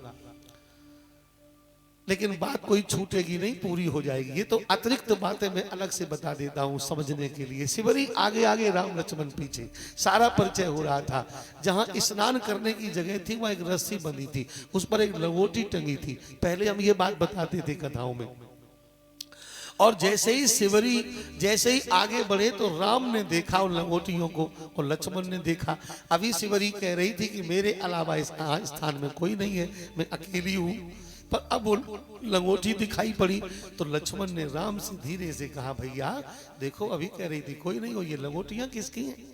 लेकिन बात कोई छूटेगी नहीं, पूरी हो जाएगी। ये तो अतिरिक्त बातें मैं अलग से बता देता हूं समझने के लिए। शिवरी आगे आगे, राम लक्ष्मण पीछे। सारा परिचय हो रहा था। जहां स्नान करने की जगह थी वहां एक रस्सी बंधी थी, उस पर एक लंगोटी टंगी थी। पहले हम ये बात बताते थे कथाओं में। और जैसे ही शिवरी जैसे ही आगे बढ़े तो राम ने देखा उन लंगोटियों को और लक्ष्मण ने देखा। अभी शिवरी कह रही थी कि मेरे अलावा इस स्थान में कोई नहीं है, मैं अकेली हूं। पर अब वो लंगोटी दिखाई पड़ी तो लक्ष्मण ने राम से धीरे से कहा, भैया देखो, अभी कह रही थी कोई नहीं हो, ये लंगोटियां किसकी हैं?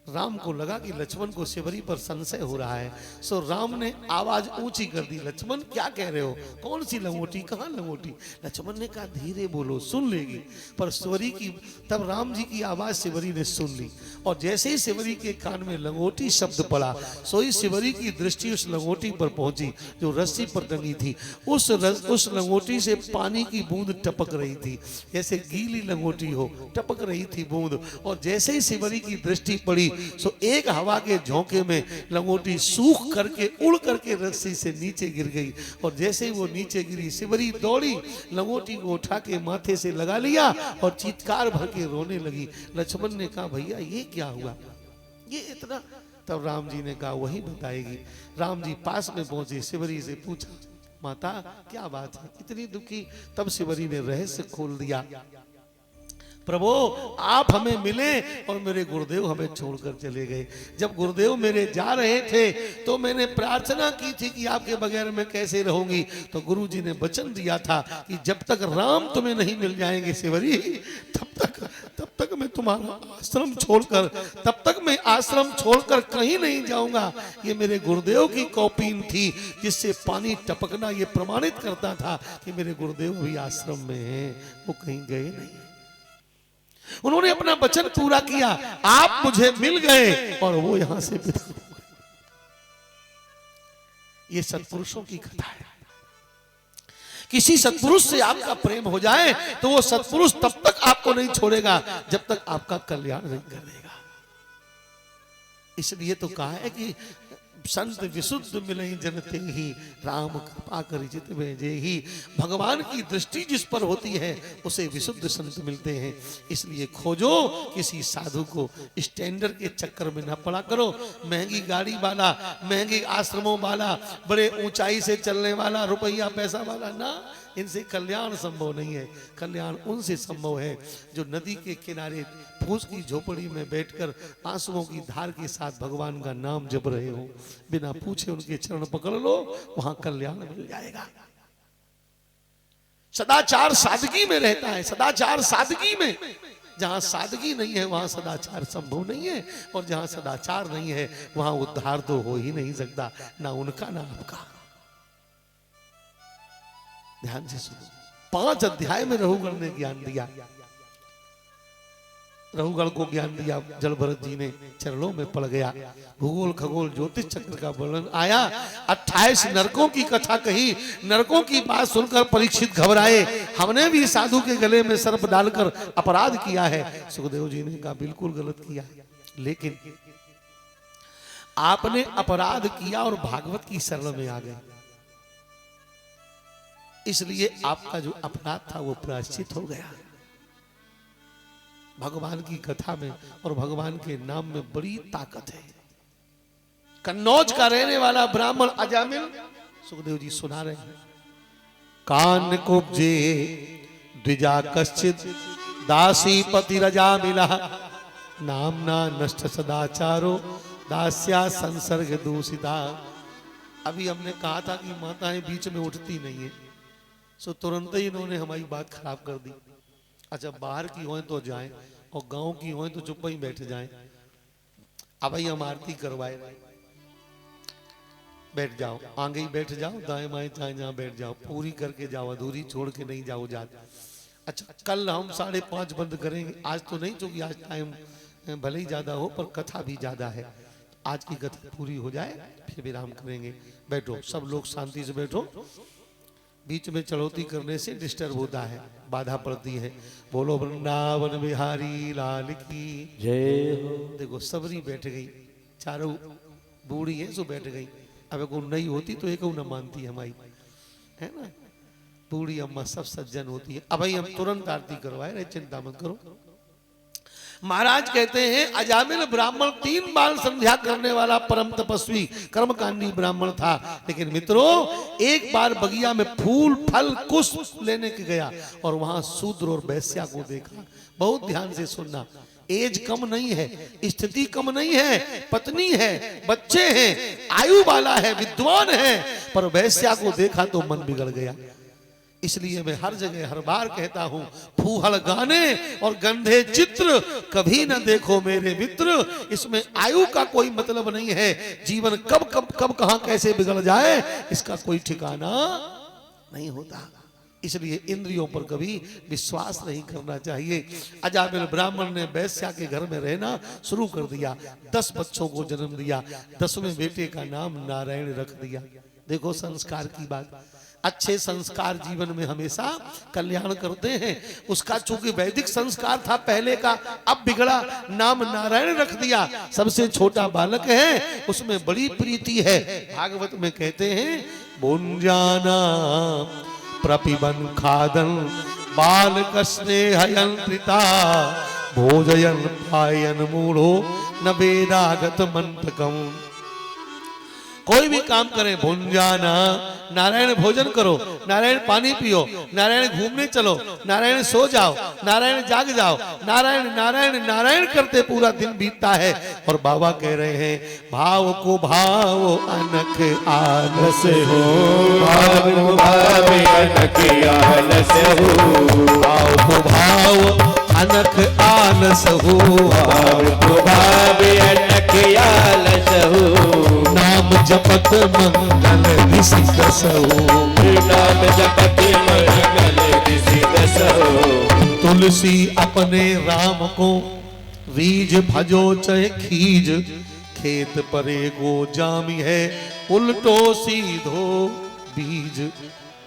राम को लगा कि लक्ष्मण को शिवरी पर संशय हो रहा है। सो राम ने आवाज ऊंची कर दी, लक्ष्मण क्या कह रहे हो? कौन सी लंगोटी, कहां लंगोटी? लक्ष्मण ने कहा धीरे बोलो, सुन लेगी। पर शिवरी की, तब राम जी की आवाज शिवरी ने सुन ली और जैसे ही शिवरी के कान में लंगोटी शब्द पड़ा, सो ही शिवरी की दृष्टि उस लंगोटी पर पहुंची जो रस्सी पर टंगी थी। उस लंगोटी से पानी की बूंद टपक रही थी, जैसे गीली लंगोटी हो, टपक रही थी बूंद। और जैसे ही शिवरी की दृष्टि पड़ी सो एक हवा के झोंके में लंगोटी सूख करके उड़ करके रस्सी से नीचे गिर गई। और जैसे ही वो नीचे गिरी, शिवरी दौड़ी, लंगोटी को उठा के माथे से लगा लिया और चीत्कार भर के रोने लगी। लक्ष्मण ने कहा भैया ये क्या हुआ, ये इतना? तब राम जी ने कहा वही बताएगी। राम जी पास में पहुंचे, शिवरी से पूछा, माता क्या बात है, इतनी दुखी? तब शिवरी ने रहस्य खोल दिया, प्रभु आप हमें मिले और मेरे गुरुदेव हमें छोड़कर चले गए। जब गुरुदेव मेरे जा रहे थे तो मैंने प्रार्थना की थी कि आपके बगैर मैं कैसे रहूंगी। तो गुरुजी ने वचन दिया था कि जब तक राम तुम्हें नहीं मिल जाएंगे शिवरी, तब तक मैं तुम्हारा आश्रम छोड़कर, तब तक मैं आश्रम छोड़कर कहीं नहीं जाऊंगा। ये मेरे गुरुदेव की कॉपीन थी जिससे पानी टपकना ये प्रमाणित करता था कि मेरे गुरुदेव भी आश्रम में हैं, वो कहीं गए नहीं। उन्होंने अपना वचन पूरा किया, आप मुझे मिल गए और वो यहां से विदा हो गए। ये सत्पुरुषों की कथा है। किसी सत्पुरुष से आपका प्रेम हो जाए तो वो सत्पुरुष तब तक आपको नहीं छोड़ेगा जब तक आपका कल्याण नहीं कर देगा। इसलिए तो कहा है कि संत विशुद्ध मिले जनते ही, राम कृपा कर जित में जे ही। भगवान की दृष्टि जिस पर होती है उसे विशुद्ध संत मिलते हैं। इसलिए खोजो किसी साधु को, स्टैंडर्ड के चक्कर में न पड़ा करो। महंगी गाड़ी वाला, महंगे आश्रमों वाला, बड़े ऊंचाई से चलने वाला, रुपया पैसा वाला ना, इनसे कल्याण संभव नहीं है। कल्याण उनसे संभव है जो नदी के किनारे फूस की झोपड़ी में बैठकर आंसुओं की धार के साथ भगवान का नाम जप रहे हो। बिना पूछे उनके चरण पकड़ लो, वहां कल्याण मिल जाएगा। सदाचार सादगी में रहता है, सदाचार सादगी में। जहां सादगी नहीं है वहां सदाचार संभव नहीं है, और जहां सदाचार नहीं है वहां उद्धार तो हो ही नहीं सकता, ना उनका ना आपका। ध्यान से सुनो। 5 अध्याय में रघुगण ने ज्ञान दिया। रघुगण को ज्ञान दिया, जल भरत जी ने चरणों में पड़ गया। भूगोल खगोल ज्योतिष चक्र का वर्णन आया। 28 नरकों की कथा कही। नरकों की बात सुनकर परीक्षित घबराए, हमने भी साधु के गले में सर्प डालकर अपराध किया है। सुखदेव जी ने कहा बिल्कुल गलत किया, लेकिन आपने अपराध किया और भागवत की शरण में आ गए, इसलिए आपका जो अपराध था वो प्रायश्चित हो गया। भगवान की कथा में और भगवान के नाम में बड़ी ताकत है। कन्नौज का रहने वाला ब्राह्मण अजामिल, सुखदेव जी सुना रहे हैं, कान कुब्जे द्विजा कश्चित दासी पति रजा मिला, नामना नष्ट सदाचारो दास्या संसर्ग दूषिता। अभी हमने कहा था कि माताएं बीच में उठती नहीं है, सो तुरंत ही इन्होंने हमारी बात खराब कर दी। अच्छा, बाहर की हों तो जाएं और गांव की हों तो चुप ही बैठ जाएं। अब भाई हम आरती करवाए, बैठ जाओ, आगे ही बैठ जाओ, दाएं बाएं चाहे जहां बैठ जाओ, पूरी करके जाओ, अधूरी छोड़ के नहीं जाओ जाते। अच्छा, कल हम 5:30 बंद करेंगे, आज तो नहीं, क्योंकि आज टाइम भले ही ज्यादा हो पर कथा भी ज्यादा है। आज की कथा पूरी हो जाए फिर विराम करेंगे। बैठो, सब लोग शांति से बैठो। बीच में चढ़ौती करने से डिस्टर्ब होता है, बाधा पड़ती है। बोलो वृंदावन बिहारी लाल की जय हो। देखो सबरी बैठ गई, चारों बूढ़ी है सो बैठ गई। अब को नहीं होती तो एक न मानती हमारी, है ना। बूढ़ी अम्मा सब सज्जन होती है। अब भाई हम तुरंत आरती करवाए रहे, चिंता मत करो। महाराज कहते हैं अजामिल ब्राह्मण 3 बार संध्या करने वाला परम तपस्वी कर्मकांडी ब्राह्मण था, लेकिन मित्रों एक बार बगिया में फूल फल पुष्प लेने के गया और वहां शूद्र और वैश्या को देखा। बहुत ध्यान से सुनना, एज कम नहीं है, स्थिति कम नहीं है, पत्नी है, बच्चे हैं, आयु वाला है, विद्वान है, पर वैश्या को देखा तो मन बिगड़ गया। इसलिए मैं हर जगह हर बार कहता हूं, फूहड़ गाने और गंधे चित्र कभी न देखो मेरे मित्र। इसमें आयु का कोई मतलब नहीं है। जीवन कब कब कब कहां कैसे बिगड़ जाए इसका कोई ठिकाना नहीं होता। इसलिए इंद्रियों पर कभी विश्वास नहीं करना चाहिए। अजामिल ब्राह्मण ने वैश्या के घर में रहना शुरू कर दिया। 10 बच्चों को जन्म दिया। 10वें बेटे का नाम नारायण रख दिया। देखो संस्कार की बात। अच्छे संस्कार जीवन में हमेशा कल्याण करते हैं। उसका चूंकि वैदिक संस्कार था पहले का, अब बिगड़ा, नाम नारायण रख दिया। सबसे छोटा बालक है, उसमें बड़ी प्रीति है। भागवत में कहते हैं भुंजाना प्रपिबन खादन बालक स्नेहयन प्रीता भोजयन पायन मूढ़ो न वेदागत मंत्रकम। कोई भी काम करें, भुंजाना नारायण भोजन करो, नारायण पानी पियो, नारायण घूमने चलो, नारायण सो जाओ, नारायण जाग जाओ, नारायण नारायण नारायण करते पूरा दिन बीतता है। और बाबा कह रहे हैं भाव को भाव अनक आलस हो, भाव को भाव अनक आलस हो, भाव को भाव अनक आलस हो, भाव को भाव अनक आलस हो। नाम जपत मंगल ऋषि दस हो, नाम जपत मंगल ऋषि दस हो। तुलसी अपने राम को रीज भजो चहे खीज, खेत परे गो जामी है उल्टो सीधो बीज।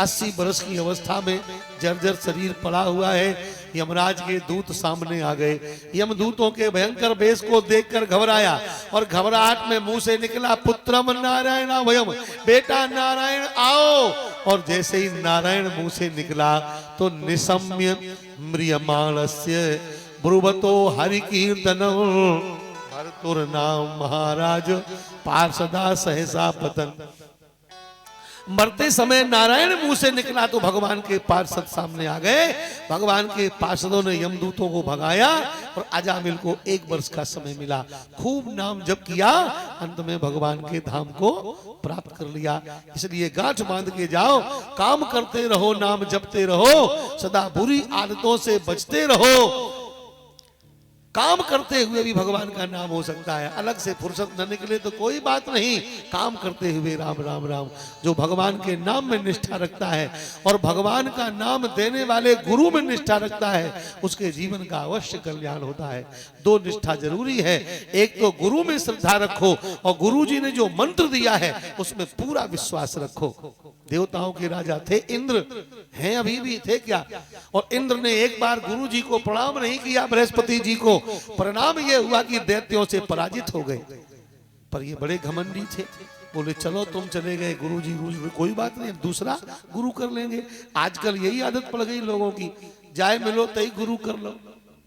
80 वर्ष की अवस्था में जर्जर शरीर पड़ा हुआ है। यमराज के दूत सामने आ गए। यमदूतों के भयंकर वेश को देखकर घबराया और घबराहट में मुंह से निकला पुत्रम नारायण वयम, बेटा नारायण आओ। और जैसे ही नारायण मुंह से निकला तो निशम्य म्रियमाणस्य ब्रुवतो हरि कीर्तनम, भरतुर नाम महाराज पार्षदा सहसा पतन। मरते समय नारायण मुंह से निकला तो भगवान के पार्षद सामने आ गए। भगवान के पार्षदों ने यमदूतों को भगाया और अजामिल को 1 वर्ष का समय मिला। खूब नाम जप किया, अंत में भगवान के धाम को प्राप्त कर लिया। इसलिए गांठ बांध के जाओ, काम करते रहो, नाम जपते रहो, सदा बुरी आदतों से बचते रहो। काम करते हुए भी भगवान का नाम हो सकता है, अलग से फुर्सत न निकले तो कोई बात नहीं, काम करते हुए राम राम राम। जो भगवान के नाम में निष्ठा रखता है और भगवान का नाम देने वाले गुरु में निष्ठा रखता है, उसके जीवन का अवश्य कल्याण होता है। 2 निष्ठा जरूरी है, एक तो गुरु में श्रद्धा रखो और गुरु जी ने जो मंत्र दिया है उसमें पूरा विश्वास रखो। देवताओं के राजा थे इंद्र, हैं अभी भी, थे क्या? और इंद्र ने एक बार गुरु जी को प्रणाम नहीं किया, बृहस्पति जी को। परिणाम ये हुआ कि दैत्यों से पराजित हो गए। पर ये बड़े घमंडी थे, बोले चलो तुम चले गए गुरु जी, कोई बात नहीं, दूसरा गुरु कर लेंगे। आजकल यही आदत पड़ गई लोगों की, जाए मिलो तई गुरु कर लो,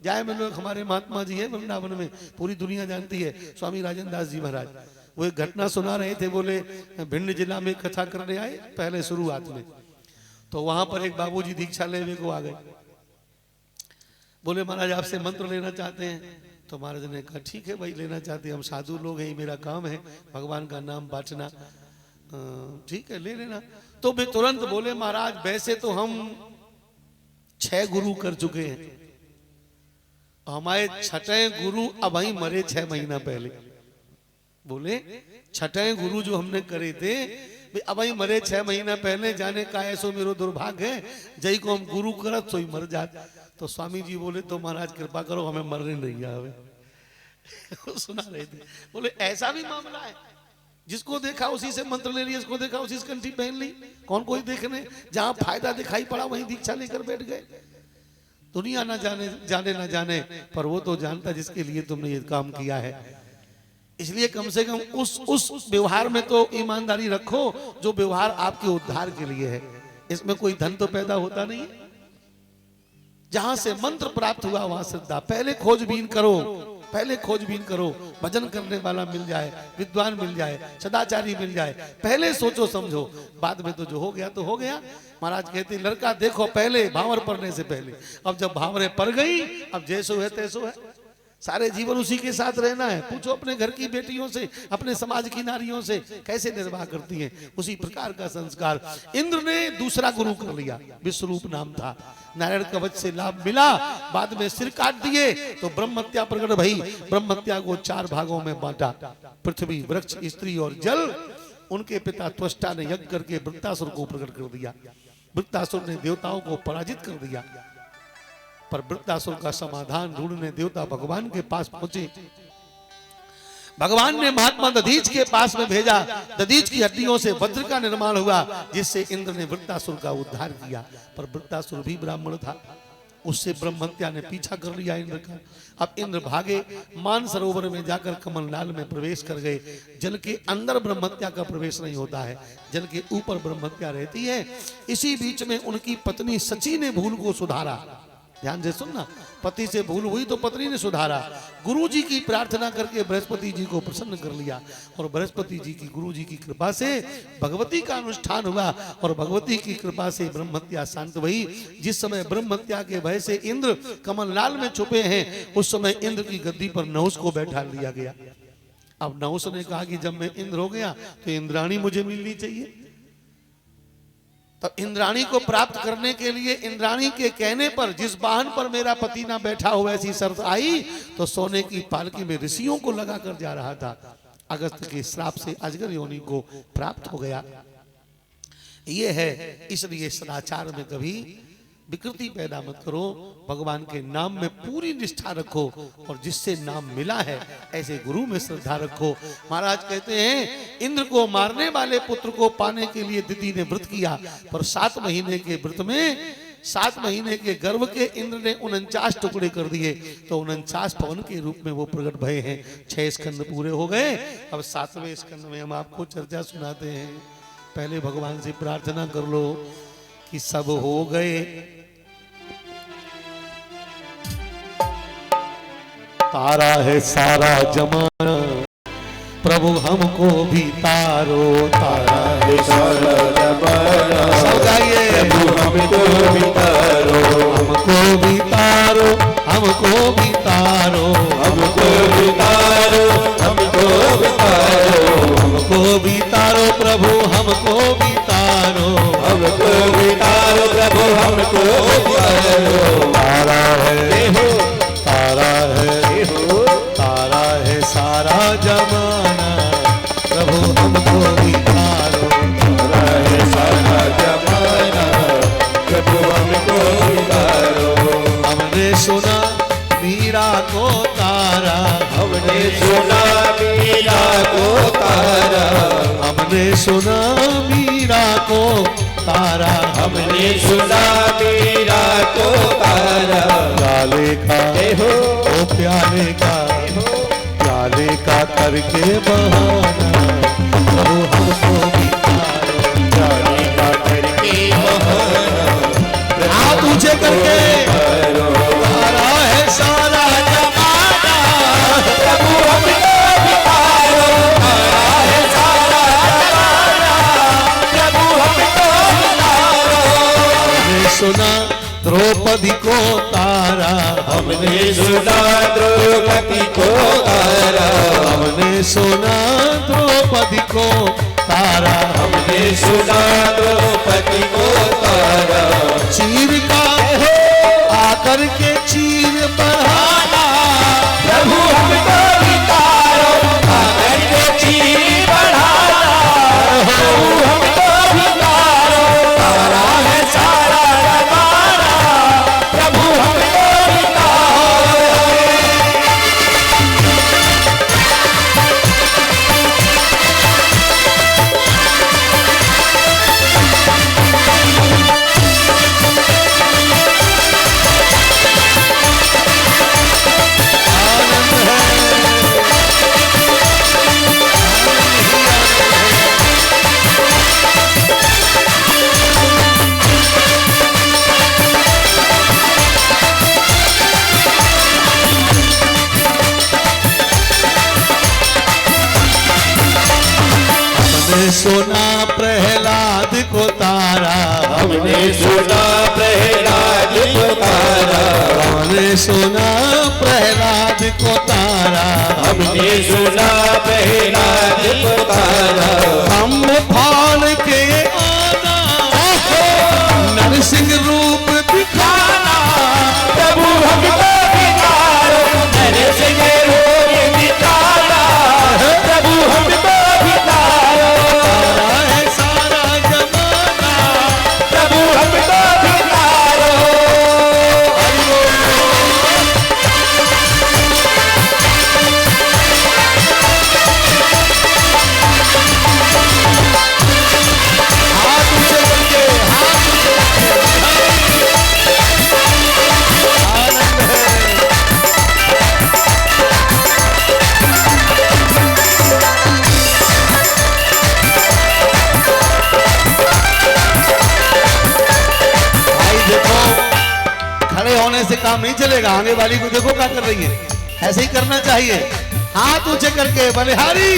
जाए मिलो। हमारे महात्मा जी है वृंदावन में, पूरी दुनिया जानती है, स्वामी राजन दास जी महाराज। वो एक घटना सुना रहे थे, बोले भिंड जिला में कथा करने आए पहले शुरुआत में, तो वहां पर एक बाबूजी दीक्षा लेने को आ गए। बोले महाराज आपसे मंत्र लेना चाहते हैं। तो महाराज ने कहा ठीक है भाई, लेना चाहते हैं, हम साधु लोग हैं, मेरा काम है भगवान का नाम बांटना, ठीक है ले लेना। तो वे तुरंत बोले महाराज वैसे तो हम 6 गुरु कर चुके हैं, हमारे 6ठे गुरु अब वही मरे 6 महीना पहले। बोले 6ठे गुरु जो हमने करे थे अब वही मरे 6 महीना पहले, जाने का ऐसो मेरो दुर्भाग्य है, जई को हम गुरु करत सोई मर जात। तो स्वामी जी बोले तो महाराज कृपा करो हमें मरने नहीं आवे। सुना रहे थे, बोले ऐसा भी मामला है, जिसको देखा उसी से मंत्र ले लिया, जिसको देखा उसी से कंठी पहन ली, कौन कोई देखने, जहां फायदा दिखाई पड़ा वहीं दीक्षा लेकर बैठ गए। दुनिया ना जाने ना जाने, पर वो तो जानता जिसके लिए तुमने ये काम किया है। इसलिए कम से कम उस व्यवहार में तो ईमानदारी रखो जो व्यवहार आपके उद्धार के लिए है। इसमें कोई धन तो पैदा होता नहीं है। जहां से मंत्र प्राप्त हुआ वहां श्रद्धा। पहले खोजबीन करो, पहले खोजबीन करो, भजन करने वाला मिल जाए, विद्वान मिल जाए, सदाचारी मिल जाए, पहले सोचो समझो, बाद में तो जो हो गया तो हो गया। महाराज कहते लड़का देखो पहले भावर पड़ने से पहले, अब जब भावरें पड़ गई अब जैसो है तैसो है, सारे जीवन उसी के साथ रहना है। पूछो अपने घर की बेटियों से, अपने समाज की नारियों से कैसे निर्वाह करती हैं, उसी प्रकार का संस्कार। इंद्र ने दूसरा गुरु कर लिया, विश्वरूप नाम था, नारायण कवच से लाभ मिला, बाद में सिर काट दिए तो ब्रह्महत्या प्रकट भई। ब्रह्महत्या को 4 भागों में बांटा, पृथ्वी, वृक्ष, स्त्री और जल। उनके पिता त्वष्टा ने यज्ञ करके वृत्तासुर को प्रकट कर दिया। वृत्तासुर ने देवताओं को पराजित कर दिया, पर वृत्तासुर का समाधान ढूंढने देवता भगवान के पास पहुंचे। भगवान ने महात्मा दधीच के पास में भेजा। दधीच की हड्डियों से वज्र का निर्माण हुआ, जिससे इंद्र ने वृत्तासुर का उद्धार किया। पर वृत्तासुर भी ब्राह्मण था, उससे ब्रह्महत्या ने पीछा कर लिया इंद्र का। अब इंद्र भागे, मानसरोवर में जाकर कमललाल में प्रवेश कर गए। जल के अंदर ब्रह्महत्या का प्रवेश नहीं होता है, जल के ऊपर ब्रह्महत्या रहती है। इसी बीच में उनकी पत्नी सची ने भूल को सुधारा। ध्यान से सुनना, पति से भूल हुई तो पत्नी ने सुधारा। गुरु जी की प्रार्थना करके बृहस्पति जी को प्रसन्न कर लिया, और बृहस्पति जी की, गुरु जी की कृपा से भगवती का अनुष्ठान हुआ, और भगवती की कृपा से ब्रह्महत्या शांत हुई। जिस समय ब्रह्महत्या के भय से इंद्र कमललाल में छुपे हैं, उस समय इंद्र की गद्दी पर नहुस को बैठा लिया गया। अब नहुस ने कहा कि जब मैं इंद्र हो गया तो इंद्राणी मुझे मिलनी चाहिए। तब इंद्राणी को प्राप्त करने के लिए इंद्राणी के कहने पर, जिस वाहन पर मेरा पति ना बैठा हो ऐसी शर्त आई, तो सोने की पालकी में ऋषियों को लगाकर जा रहा था। अगस्त के श्राप से अजगर योनि को प्राप्त हो गया। ये है, इसलिए सदाचार में कभी विकृति पैदा मत करो, भगवान के नाम में पूरी निष्ठा रखो, और जिससे नाम मिला है ऐसे गुरु में श्रद्धा रखो। महाराज कहते हैं इंद्र को मारने वाले पुत्र को पाने के लिए दिति ने व्रत किया, पर 7 महीने के व्रत में 7 महीने के गर्भ के इंद्र ने 49 टुकड़े कर दिए, तो 49 पवन के रूप में वो प्रकट भये हैं। 6 स्कंद पूरे हो गए। अब 7वें स्कंद में हम आपको चर्चा सुनाते हैं। पहले भगवान से प्रार्थना कर लो कि सब हो गए, तारा है सारा जमाना, प्रभु प्रभु हमको भी तारो तारा है सारा जमाना, सब गाइए। प्रभु हमको भी तारो, हमको भी तारो, हमको भी तारो, हमको भी तारो, हमको भी तारो, हमको भी तारो प्रभु हमको भी तारो, हमको भी तारो प्रभु हमको भी तारो। तारा है, हो तारा है, हो तारा है सारा जमाना, प्रभु हमको भी तारो। तारा है सारा जमाना, प्रभु हमको भी तारो। हमने सुना मीरा को तारा, हमने सुना मीरा को तारा, हमने सुना मीरा को तारा, हमने सुना मीरा को तारा। प्याले का हो ओ प्याले का, प्याले का करके बहाना, प्रभु हमको भी तारो। जाने का करके बहाना, हाथ ऊंचे करके तारो। तारा है सारा जमाना, प्रभु हमको भी तारो, तारा है सारा जमाना, प्रभु हमको भी तारो। हमने सुना द्रौपदी को तारा, हमने सुना द्रौपदी को तारा, हमने सुना द्रौपदी को तारा, हमने सुना द्रौपदी को तारा। चीर का आकर के चीर बढ़ाना, प्रभु हमको भी तारो, आकर के चीर बढ़ाना, प्रभु हमको भी तारो, तारा है सारा जमाना, प्रभु हमको भी तारो। हमने सुना प्रहलाद को तारा, हमने सुना प्रहलाद को तारा, हमने सुना प्रहलाद को तारा, हमने सुना प्रहलाद को तारा। हम भान के आना, नरसिंह रूप दिखाना, प्रभु हमको भी तारो, नरसिंह रूप दिखाना, प्रभु हमको भी तारो। तारा है सारा जमाना, प्रभु हमको भी तारो। हाथ ऊंचे करके, हाथ ऊंचे करके, आनंद है। भाई देखो, खड़े होने से काम नहीं चलेगा, आने वाली को देखो क्या कर रही है, ऐसे ही करना चाहिए। हाथ ऊंचे करके बलिहारी।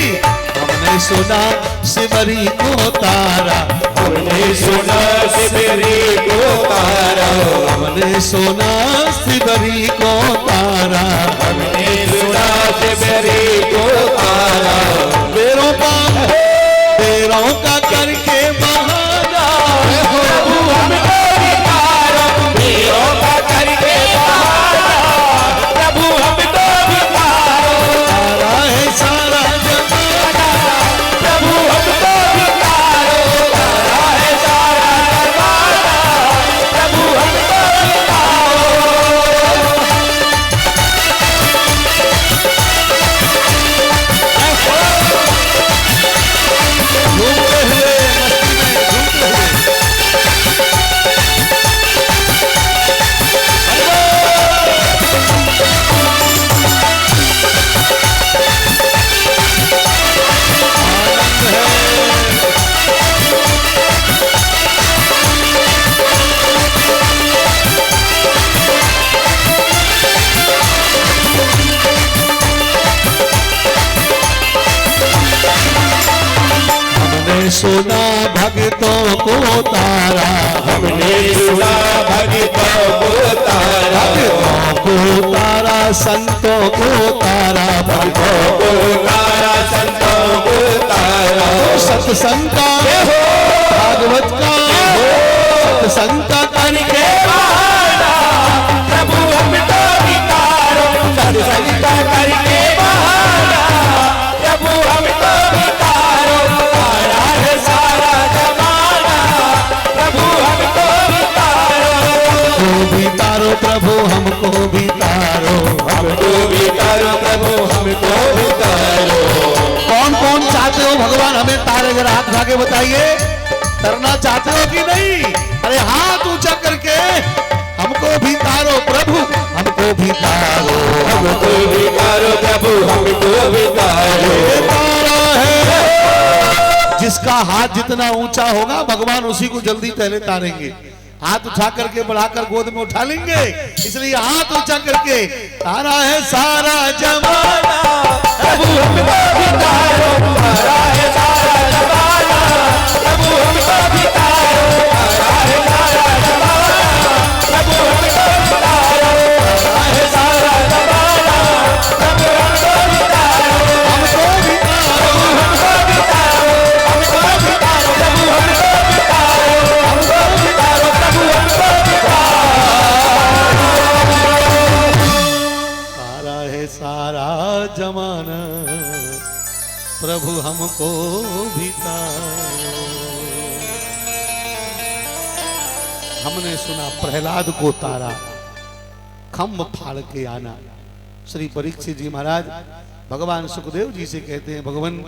हमने सुना सिमरी को तारा, हमने सुना सिमरी को तारा, हमने सुना सिमरी को तारा, हमने सुना सिमरी को तारा। बेरों का करके बहाना, प्रभु हमको भी तारो, वीरों का करके बहाना, प्रभु हमको भी तारो। तारा है सारा जमाना, प्रभु हमको भी तारो, तारा है सारा जमाना, प्रभु हमको भी तारो। सुना भक्तों को तारा, हमने सुना भक्तों को तारा, भक्तों को तारा, संतों को तारा, भक्तों को तारा, संतों को तारा। सत्संग का भागवत का सत्संग का करके बहाना प्रभु हमको भी तारो, सत्संग का करके बहाना प्रभु हमको भी तारो। तारा है सारा जमाना, प्रभु हमको भी तारो। भी तारो प्रभु हमको भी तारो, हमको भी तारो प्रभु हमको भी तारो। कौन कौन चाहते हो भगवान हमें तारे? जरा हाथ उठा के बताइए, तरना चाहते हो कि नहीं? अरे हाथ ऊंचा करके हमको भी तारो प्रभु, हमको भी तारो, हमको भी तारो प्रभु हमको भी तारो। ये तारा है जिसका हाथ जितना ऊंचा होगा भगवान उसी को जल्दी पहले तारेंगे। हाथ उठा करके बढ़ाकर गोद में उठा लेंगे, इसलिए हाथ ऊंचा करके तारा है सारा जमाना, प्रभु हमको भी तारो। तारा है सारा जमाना, प्रभु हमको भी तारो। तारा है सारा जमाना, प्रभु हमको भी तारो। तारा है सारा जमाना, प्रभु हमको भी तारो। हमको भी तारो, हमको भी तारो, हमको भी तारो, प्रभु हमको भी तारो। हमको भी तारो, प्रभु हमको भी तारा है सारा जमाना, प्रभु हमको भी तारो। हमने सुना प्रहलाद को तारा, खम्भ फाड़ के आना। श्री परीक्षित जी महाराज भगवान सुखदेव जी से कहते हैं, भगवान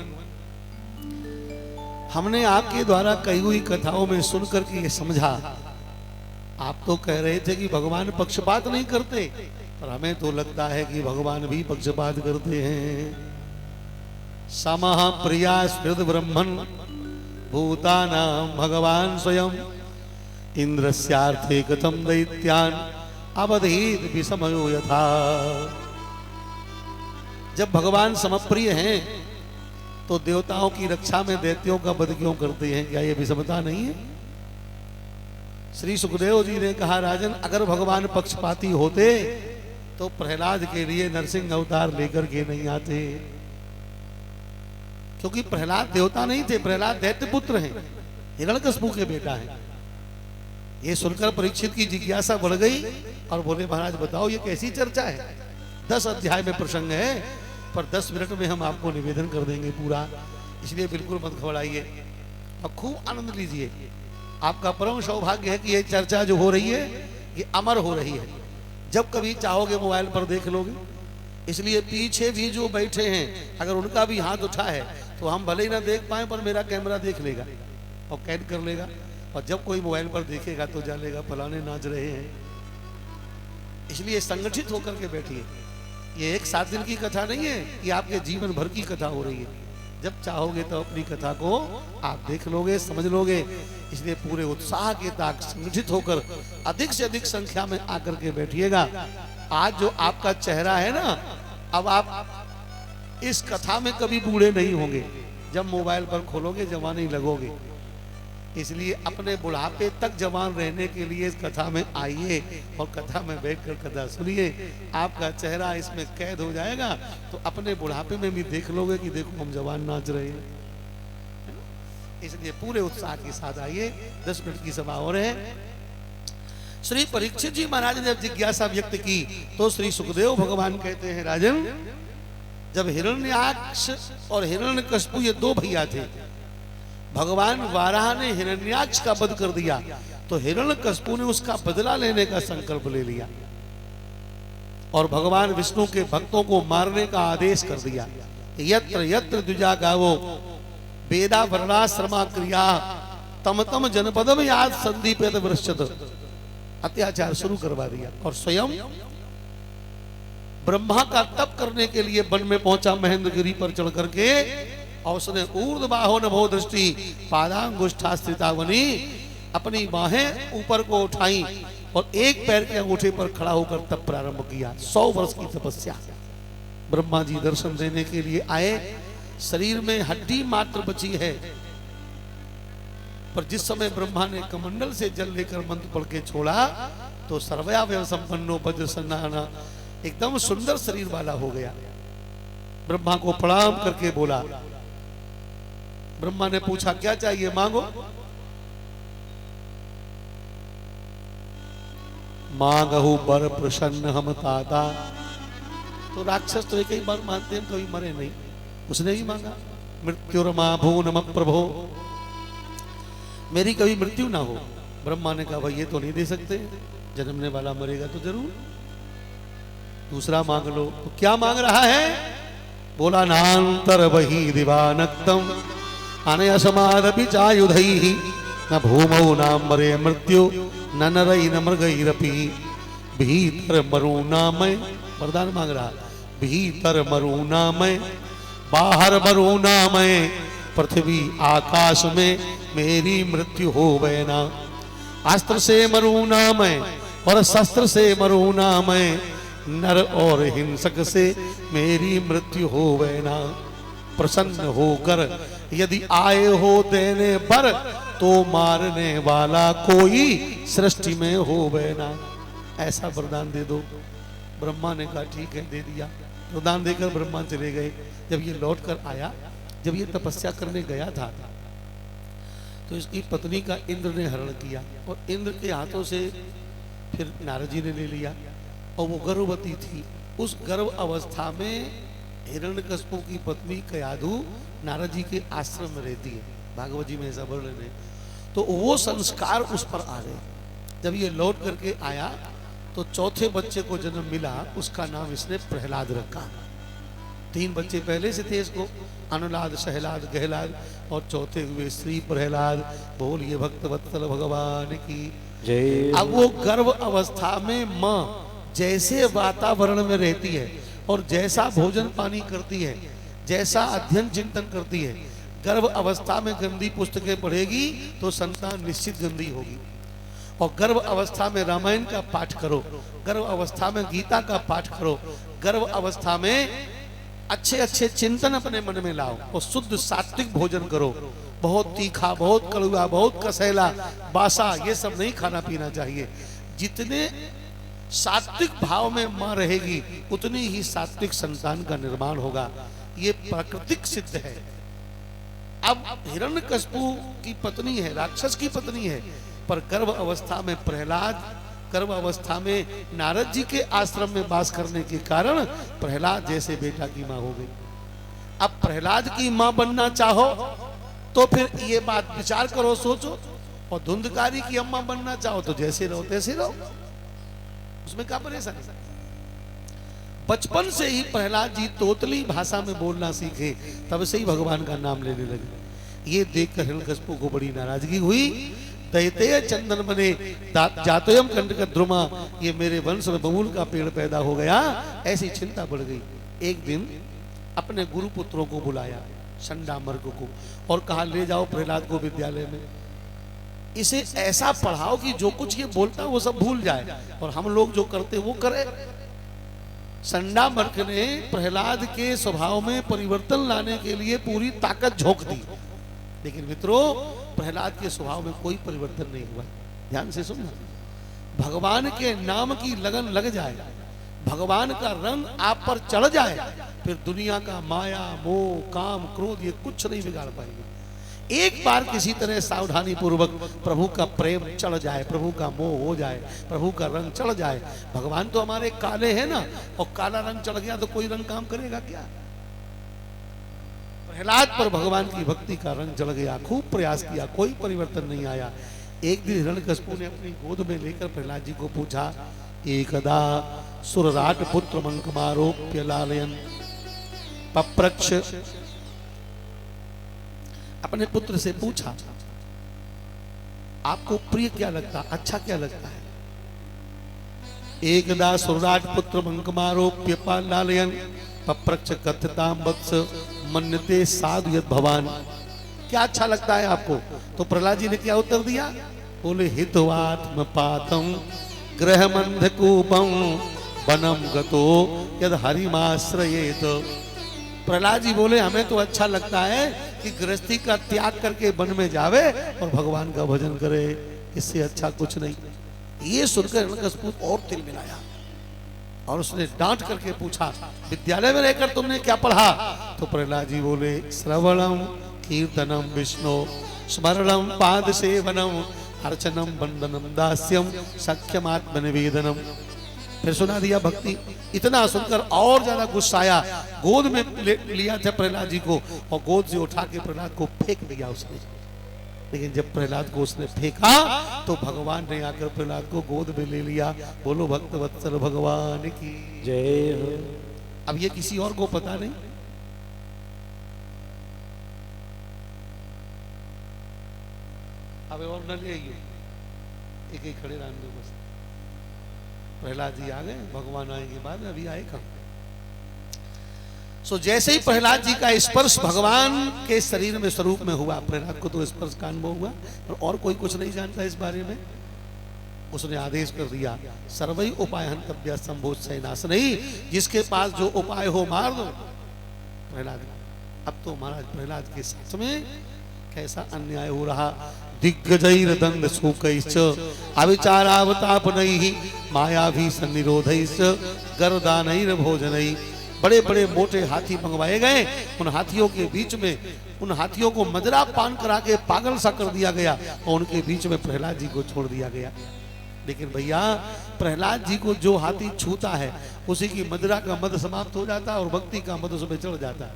हमने आपके द्वारा कही हुई कथाओं में सुनकर के ये समझा, आप तो कह रहे थे कि भगवान पक्षपात नहीं करते, पर हमें तो लगता है कि भगवान भी पक्षपात करते हैं। समः प्रिया स्मृत ब्रह्मन भूतानां भगवान स्वयं, इंद्रस्यार्थे कथम दैत्यान अवधीत विषमयो यथा। जब भगवान समप्रिय हैं तो देवताओं की रक्षा में दैत्यों का वध क्यों करते हैं? क्या ये विषमता नहीं है? श्री सुखदेव जी ने कहा, राजन अगर भगवान पक्षपाती होते तो प्रहलाद के लिए नरसिंह अवतार लेकर के नहीं आते, क्योंकि प्रहलाद देवता नहीं थे, प्रहलाद दैत्य पुत्र हैं, हिरण्यकशिपु के बेटा है। ये सुनकर परीक्षित की जिज्ञासा बढ़ गई और बोले, महाराज बताओ ये कैसी चर्चा है? 10 अध्याय में प्रसंग है, पर 10 मिनट में हम आपको निवेदन कर देंगे पूरा, इसलिए बिल्कुल मत घबराइए और खूब आनंद लीजिए। आपका परम सौभाग्य है कि ये चर्चा जो हो रही है ये अमर हो रही है, जब कभी चाहोगे मोबाइल पर देख लोगे। इसलिए पीछे भी जो बैठे हैं अगर उनका भी हाथ उठा है तो हम भले ही ना देख पाए, पर मेरा कैमरा देख लेगा और कैद कर लेगा, और जब कोई मोबाइल पर देखेगा तो जानेगा फलाने नाच रहे हैं। इसलिए संगठित होकर के बैठिए। ये 1-7 दिन की कथा नहीं है, ये आपके जीवन भर की कथा हो रही है। जब चाहोगे तो अपनी कथा को आप देख लोगे, समझ लोगे। इसलिए पूरे उत्साह के साथ संगठित होकर अधिक से अधिक संख्या में आकर के बैठिएगा। आज जो आपका चेहरा है ना, अब आप इस कथा में कभी बूढ़े नहीं होंगे, जब मोबाइल पर खोलोगे जवान ही लगोगे। इसलिए अपने बुढ़ापे तक जवान रहने के लिए इस कथा में आइए और कथा में बैठकर कथा सुनिए। आपका चेहरा इसमें कैद हो जाएगा तो अपने बुढ़ापे में भी देख लोगे कि देखो हम जवान नाच रहे हैं। इसलिए पूरे उत्साह के साथ आइए। 10 मिनट की सभा हो रहे हैं। श्री परीक्षित जी महाराज ने जब जिज्ञासा व्यक्त की तो श्री सुखदेव भगवान कहते हैं, राजन जब हिरण्याक्ष और हिरण्यकशिपु ये 2 भैया थे, भगवान वाराह ने हिरण्याक्ष का वध कर दिया तो हिरण्यकशिपु ने उसका बदला लेने का संकल्प ले लिया और भगवान विष्णु के भक्तों को मारने का आदेश कर दिया। यत्र यत्र द्विजा गावो वेदा वर्णाश्रमा क्रिया तम तम जनपदम याद संदीपेत वृश्चित। अत्याचार शुरू करवा दिया और स्वयं ब्रह्मा का तप करने के लिए वन में पहुंचा महेंद्रगिरी पर चढ़ करके, और उसने ऊर्ध्वबाहो नभो दृष्टि पादांगुष्ठा स्थितावनी, अपनी बाहें ऊपर को उठाई और एक पैर के अंगूठे पर खड़ा होकर तप प्रारंभ किया। 100 वर्ष की तपस्या। ब्रह्मा जी दर्शन देने के लिए आए, शरीर में हड्डी मात्र बची है, पर जिस समय ब्रह्मा ने कमंडल से जल लेकर मंत्र पढ़ के छोड़ा तो सर्वयावयव संपन्नो वज्र सन्नाना एकदम सुंदर शरीर वाला हो गया। ब्रह्मा को प्रणाम करके बोला। ब्रह्मा ने पूछा क्या चाहिए मांगो। मांगहु बर प्रसन्न हम ताता। तो राक्षस तो एक ही बार मानते हैं, कभी मरे नहीं। उसने ही मांगा मृत्युरमा भू नम प्रभो, मेरी कभी मृत्यु ना हो। ब्रह्मा ने कहा भाई ये तो नहीं दे सकते, जन्मने वाला मरेगा तो जरूर, दूसरा मांग लो। तो क्या मांग रहा है? बोला नान्तर वही दिवानक्तम अनय समादपि चायुधैहि न भूमौ नामरे मृत्यु न नरै न मृगैरपि भीतर मरुनामय। वरदान मांग रहा, भीतर मरुनामय बाहर मरुनामय पृथ्वी आकाश में मेरी मृत्यु हो बैना। अस्त्र से मरुनामय और शस्त्र से मरुनामय नर और हिंसक से मेरी मृत्यु हो बैना। प्रसन्न होकर यदि आए हो देने बर तो मारने वाला कोई सृष्टि में हो बैना। ऐसा वरदान दे दो। ब्रह्मा ने कहा ठीक है, दे दिया। वरदान देकर ब्रह्मा चले गए। जब ये लौट कर आया, जब ये तपस्या करने गया था तो इसकी पत्नी का इंद्र ने हरण किया और इंद्र के हाथों से फिर नारद जी ने ले लिया और वो गर्भवती थी। उस गर्भ अवस्था में हिरण्यकश्यप की पत्नी कयाधु नारद जी के आश्रम में रहती है। भागवत जी में ऐसा वर्णन है। तो वो संस्कार उस पर आ गए। जब ये लौट करके आया तो चौथे बच्चे को जन्म मिला, उसका नाम इसने प्रहलाद रखा। 3 बच्चे पहले से थे इसको, अनुलाद सहलाद गहलाद, और चौथे हुए श्री प्रहलाद। बोलिए भक्त वत्सल भगवान की जय। अब वो गर्भ अवस्था में माँ जैसे वातावरण में रहती है और जैसा भोजन पानी करती है, जैसा अध्ययन चिंतन करती है, गर्भ अवस्था में गंदी पुस्तकें पढ़ेगी तो संतान निश्चित गंदी होगी। और गर्भ अवस्था में रामायण का पाठ करो, गर्भ अवस्था में गीता का पाठ करो, गर्भ अवस्था में अच्छे अच्छे चिंतन अपने मन में लाओ और शुद्ध सात्विक भोजन करो। बहुत तीखा, बहुत कड़वा, बहुत कसैला, बासा ये सब नहीं खाना पीना चाहिए। जितने सात्विक भाव में मां रहेगी उतनी ही सात्विक संतान का निर्माण होगा। ये प्राकृतिक सिद्ध है। अब हिरण्यकश्यप की पत्नी है, राक्षस की पत्नी है, पर गर्भ अवस्था में प्रहलाद, गर्भ अवस्था में नारद जी के आश्रम में वास करने के कारण प्रहलाद जैसे बेटा की मां हो गई। अब प्रहलाद की मां बनना चाहो तो फिर ये बात विचार करो, सोचो। और धुंधकारी की अम्मा बनना चाहो तो जैसे रहो तैसे रहो, उसमें क्या परेशानी। बचपन से ही प्रहलाद जी तोतली भाषा में बोलना सीखे, तब से ही भगवान का नाम लेने लगे। ये देखकर हिरण्यकश्यप को बड़ी नाराजगी हुई। दैतेय चंदन बने जातोयम कंटक द्रुमा, ये मेरे वंश में बबूल का पेड़ पैदा हो गया, ऐसी चिंता बढ़ गई। एक दिन अपने गुरु पुत्रों को बुलाया, संडामर्क को, और कहा ले जाओ प्रहलाद को विद्यालय में, इसे ऐसा पढ़ाओ कि जो कुछ ये बोलता है वो सब भूल जाए और हम लोग जो करते वो करे। संडामर्क ने प्रहलाद के स्वभाव में परिवर्तन लाने के लिए पूरी ताकत झोंक दी, लेकिन मित्रों प्रहलाद के स्वभाव में कोई परिवर्तन नहीं हुआ। ध्यान से सुनना, भगवान के नाम की लगन लग जाए, भगवान का रंग आप पर चढ़ जाए, फिर दुनिया का माया मोह काम क्रोध ये कुछ नहीं बिगाड़ पाएंगे। एक बार किसी तरह सावधानी पूर्वक प्रभु का प्रेम चढ़ जाए, प्रभु का मोह हो जाए, प्रभु का रंग चढ़ जाए। भगवान तो हमारे काले हैं ना, और काला रंग चढ़ गया तो कोई रंग काम करेगा क्या। प्रहलाद पर भगवान की भक्ति का रंग चढ़ गया, खूब प्रयास किया, कोई परिवर्तन नहीं आया। एक दिन हिरण्यकश्यप ने अपनी गोद में लेकर प्रहलाद जी को पूछा, एकदा सुरराट पुत्र मंकमारोप्य लालयन पप्रक्ष, अपने पुत्र से पूछा आपको प्रिय क्या लगता, अच्छा क्या लगता है। एकदा सुरराट पुत्र मंकमारोप्य लालयन पप्रक्ष कथताम वत्स मन्यते साधु यद भवान, क्या अच्छा लगता है आपको। तो प्रहलाद जी ने क्या उत्तर दिया, बोले हितवात्म पातम ग्रहमंधकूपम वनम गतो यद हरिमाश्रयेत। प्रहलाद जी बोले हमें तो अच्छा लगता है कि गृहस्थी का त्याग करके वन में जावे और भगवान का भजन करे, इससे अच्छा कुछ नहीं। ये सुनकर हिरण्यकशिपु और तिल मिलाया और उसने डांट करके पूछा, विद्यालय में रहकर तुमने क्या पढ़ा? तो प्रहलाद जी बोले, श्रवणम कीर्तनम विष्णु स्मरणम पाद सेवनम अर्चनम वंदनम दास्यम सख्यम आत्मनिवेदनम। फिर सुना दिया भक्ति। इतना सुनकर और ज्यादा गुस्सा आया, गोद में लिया था प्रहलाद जी को और गोद से उठा के प्रहलाद को फेंक दिया उसने। लेकिन जब प्रहलाद को उसने फेंका तो भगवान ने आकर प्रहलाद को गोद में ले लिया। बोलो भक्त वत्सल भगवान की जय हो। अब ये किसी और को पता नहीं। अब और न ले आइए, एक एक खड़े रहने दो बस। प्रहलाद जी आ गए, भगवान आएंगे बाद में, अभी आए कहाँ। सो जैसे ही प्रहलाद जी का स्पर्श भगवान के शरीर में स्वरूप में हुआ, प्रहलाद को तो स्पर्श का अनुभव हुआ और कोई कुछ नहीं जानता इस बारे में। उसने आदेश कर दिया, सर्वै उपाय हंतव्य संभोज सैनाश नहीं, जिसके पास जो उपाय हो मार दो। प्रहलाद, अब तो महाराज प्रहलाद के साथ में कैसा अन्याय हो रहा। दिग्गजैर दंड शोकैश्च अविचारावतापनैः मायावी सन्निरोधैश्च गर्दानैर भोजनैः। बड़े बड़े मोटे हाथी मंगवाए गए, उन हाथियों के बीच में उन हाथियों को मदिरा पान करा के पागल सा कर दिया गया और उनके बीच में प्रहलाद जी को छोड़ दिया गया। लेकिन भैया प्रहलाद जी को जो हाथी छूता है उसी की मदिरा का मद समाप्त हो जाता है और भक्ति का मद उसमें चढ़ जाता है।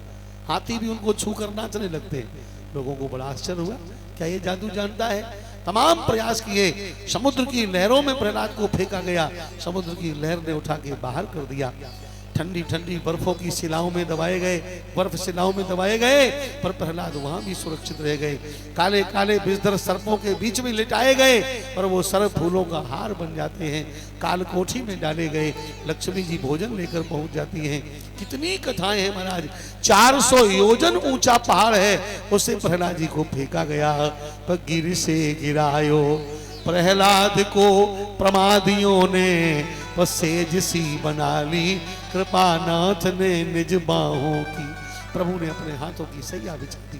हाथी भी उनको छू कर नाचने लगते हैं। लोगों को बड़ा आश्चर्य हुआ, क्या ये जादू जानता है? तमाम प्रयास किए, समुद्र की लहरों में प्रहलाद को फेंका गया, समुद्र की लहर ने उठा के बाहर कर दिया। ठंडी ठंडी बर्फों की शिलाओं में दबाए गए, बर्फ शिलाओं में दबाए गए, पर प्रहलाद वहां भी सुरक्षित रह गए। काले काले विषधर सर्पों के बीच में लिटाए गए, पर वो सर्प फूलों का हार बन जाते हैं। कालकोठी में डाले गए, लक्ष्मी जी भोजन लेकर पहुंच जाती हैं। कितनी कथाएं हैं महाराज। 400 योजन ऊंचा पहाड़ है, उससे प्रहलाद जी को फेंका गया। पर गिर से गिरायो प्रहलाद को प्रमादियों ने, बस सेज सी बना ली कृपानाथ ने निज बाहों की। प्रभु ने अपने हाथों की सैया बिछा दी,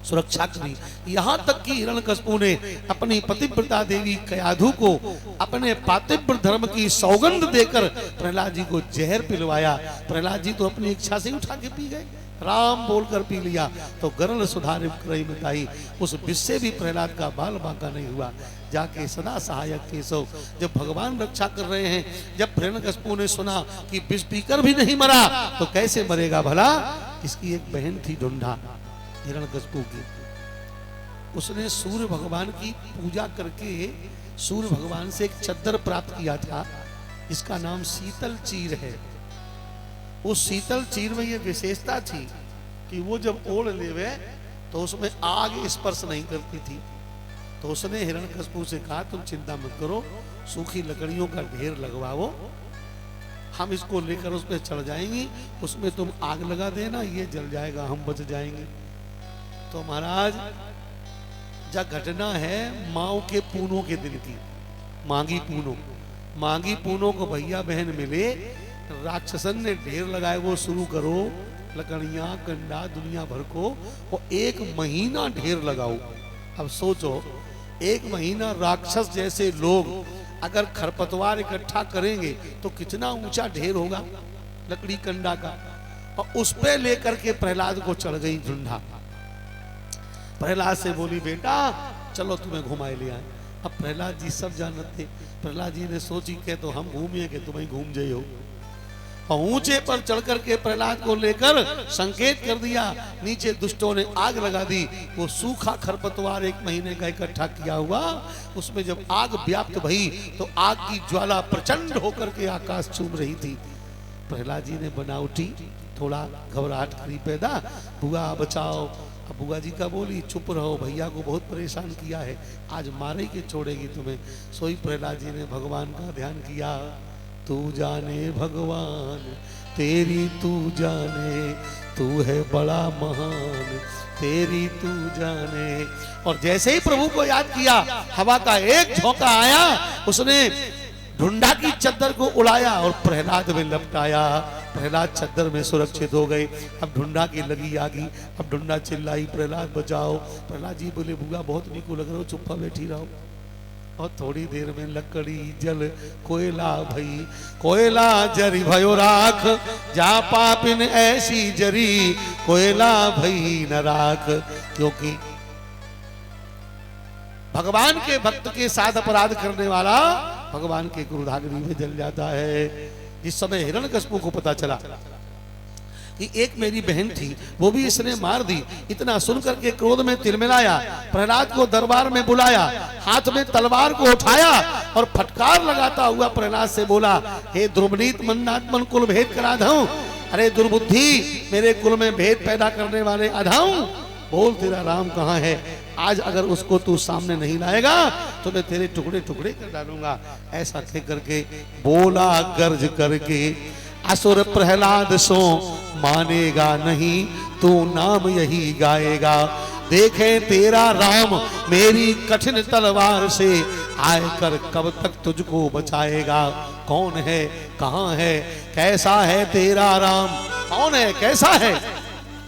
सुरक्षा करी। यहां तक कि हिरण्यकशिपु ने अपनी पतिव्रता देवी कयाधु को अपने पातिव्र धर्म की सौगंध देकर प्रहलाद जी को जहर पिलवाया। प्रहलाद जी तो अपनी इच्छा से उठा के पी गए, राम बोलकर पी लिया तो गरल सुधारिव करई मिटाई। उस विष से भी प्रहलाद का बाल बांका नहीं हुआ। जाके सदा सहायक केशव, जब भगवान रक्षा कर रहे हैं, जब हिरण्यकशिपु ने सुना कि विष पीकर भी नहीं मरा तो कैसे मरेगा भला। इसकी एक बहन थी ढूंढा हिरण्यकशिपु की, उसने सूर्य भगवान की पूजा करके सूर्य भगवान से एक चद्दर प्राप्त किया था, इसका नाम शीतल चीर है। उस शीतल चीर में ये विशेषता थी कि वो जब ओढ़ लेवे तो उसमें आग स्पर्श नहीं करती थी। तो उसने हिरण्यकशिपु से कहा, तुम चिंता मत करो, सूखी लकड़ियों का ढेर लगवाओ, हम इसको लेकर उस पर चढ़ जाएंगे, उसमें तुम आग लगा देना, ये जल जाएगा, हम बच जाएंगे। तो महाराज जब घटना है माओ के पूनों के दिन की, मांगी पूनों को भैया बहन मिले, राक्षसन ने ढेर लगाए, वो शुरू करो लकड़ियां कंडा दुनिया भर को, वो 1 महीना ढेर लगाओ। अब सोचो 1 महीना राक्षस जैसे लोग अगर खरपतवार इकट्ठा करेंगे तो कितना ऊंचा ढेर होगा लकड़ी कंडा का, और उस पे लेकर के प्रहलाद को चढ़ गई ढूंढा। प्रहलाद से बोली, बेटा चलो तुम्हें घुमाए ले आए। अब प्रहलाद जी सब जानते थे। प्रहलाद जी ने सोची के तो हम घूमिए कि तुम्हें घूम जाइए हो। और ऊंचे पर चढ़ करके प्रहलाद को लेकर संकेत कर दिया, नीचे दुष्टों ने आग लगा दी। वो सूखा खरपतवार 1 महीने का इकट्ठा किया हुआ, उसमें जब आग व्याप्त भई तो आग की ज्वाला प्रचंड होकर के आकाश चूम रही थी। प्रहलाद जी ने बनावटी थोड़ा घबराहट करी पैदा, बुआ बचाओ। अब बुआ जी का बोली, चुप रहो, भैया को बहुत परेशान किया है, आज मारे के छोड़ेगी तुम्हें। सोई प्रहलाद जी ने भगवान का ध्यान किया। तू जाने भगवान तेरी तू जाने, तू है बड़ा महान तेरी तू जाने। और जैसे ही प्रभु को याद किया, हवा का एक झोंका आया, उसने ढूंढा की चद्दर को उड़ाया और प्रहलाद में लपटाया। प्रहलाद चद्दर में सुरक्षित हो गए। अब ढूंढा की लगी आगी। अब ढूंढा चिल्लाई, प्रहलाद बचाओ। प्रहलाद जी बोले, बुआ बहुत नीको लग रहा हो, चुप्पा बैठी रहो। और थोड़ी देर में लकड़ी जल कोयला भई, कोयला जरी भयो राख, जा पापिन ऐसी जरी, कोयला भई न राख। क्योंकि भगवान के भक्त के साथ अपराध करने वाला भगवान के क्रोधाग्नि में जल जाता है। इस समय हिरण्यकशिपु को पता चला कि एक मेरी बहन थी, वो भी इसने मार दी। इतना सुनकर के क्रोध में तिलमिलाया, प्रहलाद को दरबार में बुलाया, हाथ में तलवार को उठाया और फटकार लगाता हुआ प्रहलाद से बोला, हे ध्रुवनीत मंदात्मन कुल भेद करा दूं। अरे दुर्बुद्धि, मेरे कुल में भेद पैदा करने वाले अधाऊ, बोल तेरा राम कहाँ है? आज अगर उसको तू सामने नहीं लाएगा तो मैं तेरे टुकड़े टुकड़े कर डालूंगा। ऐसा कह करके बोला गर्ज करके, असुर प्रहलाद सो मानेगा नहीं, तू नाम यही गाएगा। देखे तेरा राम मेरी कठिन तलवार से, आए कर कब तक तुझको बचाएगा। कौन है, कहाँ है, कैसा है तेरा राम, कौन है, कैसा है?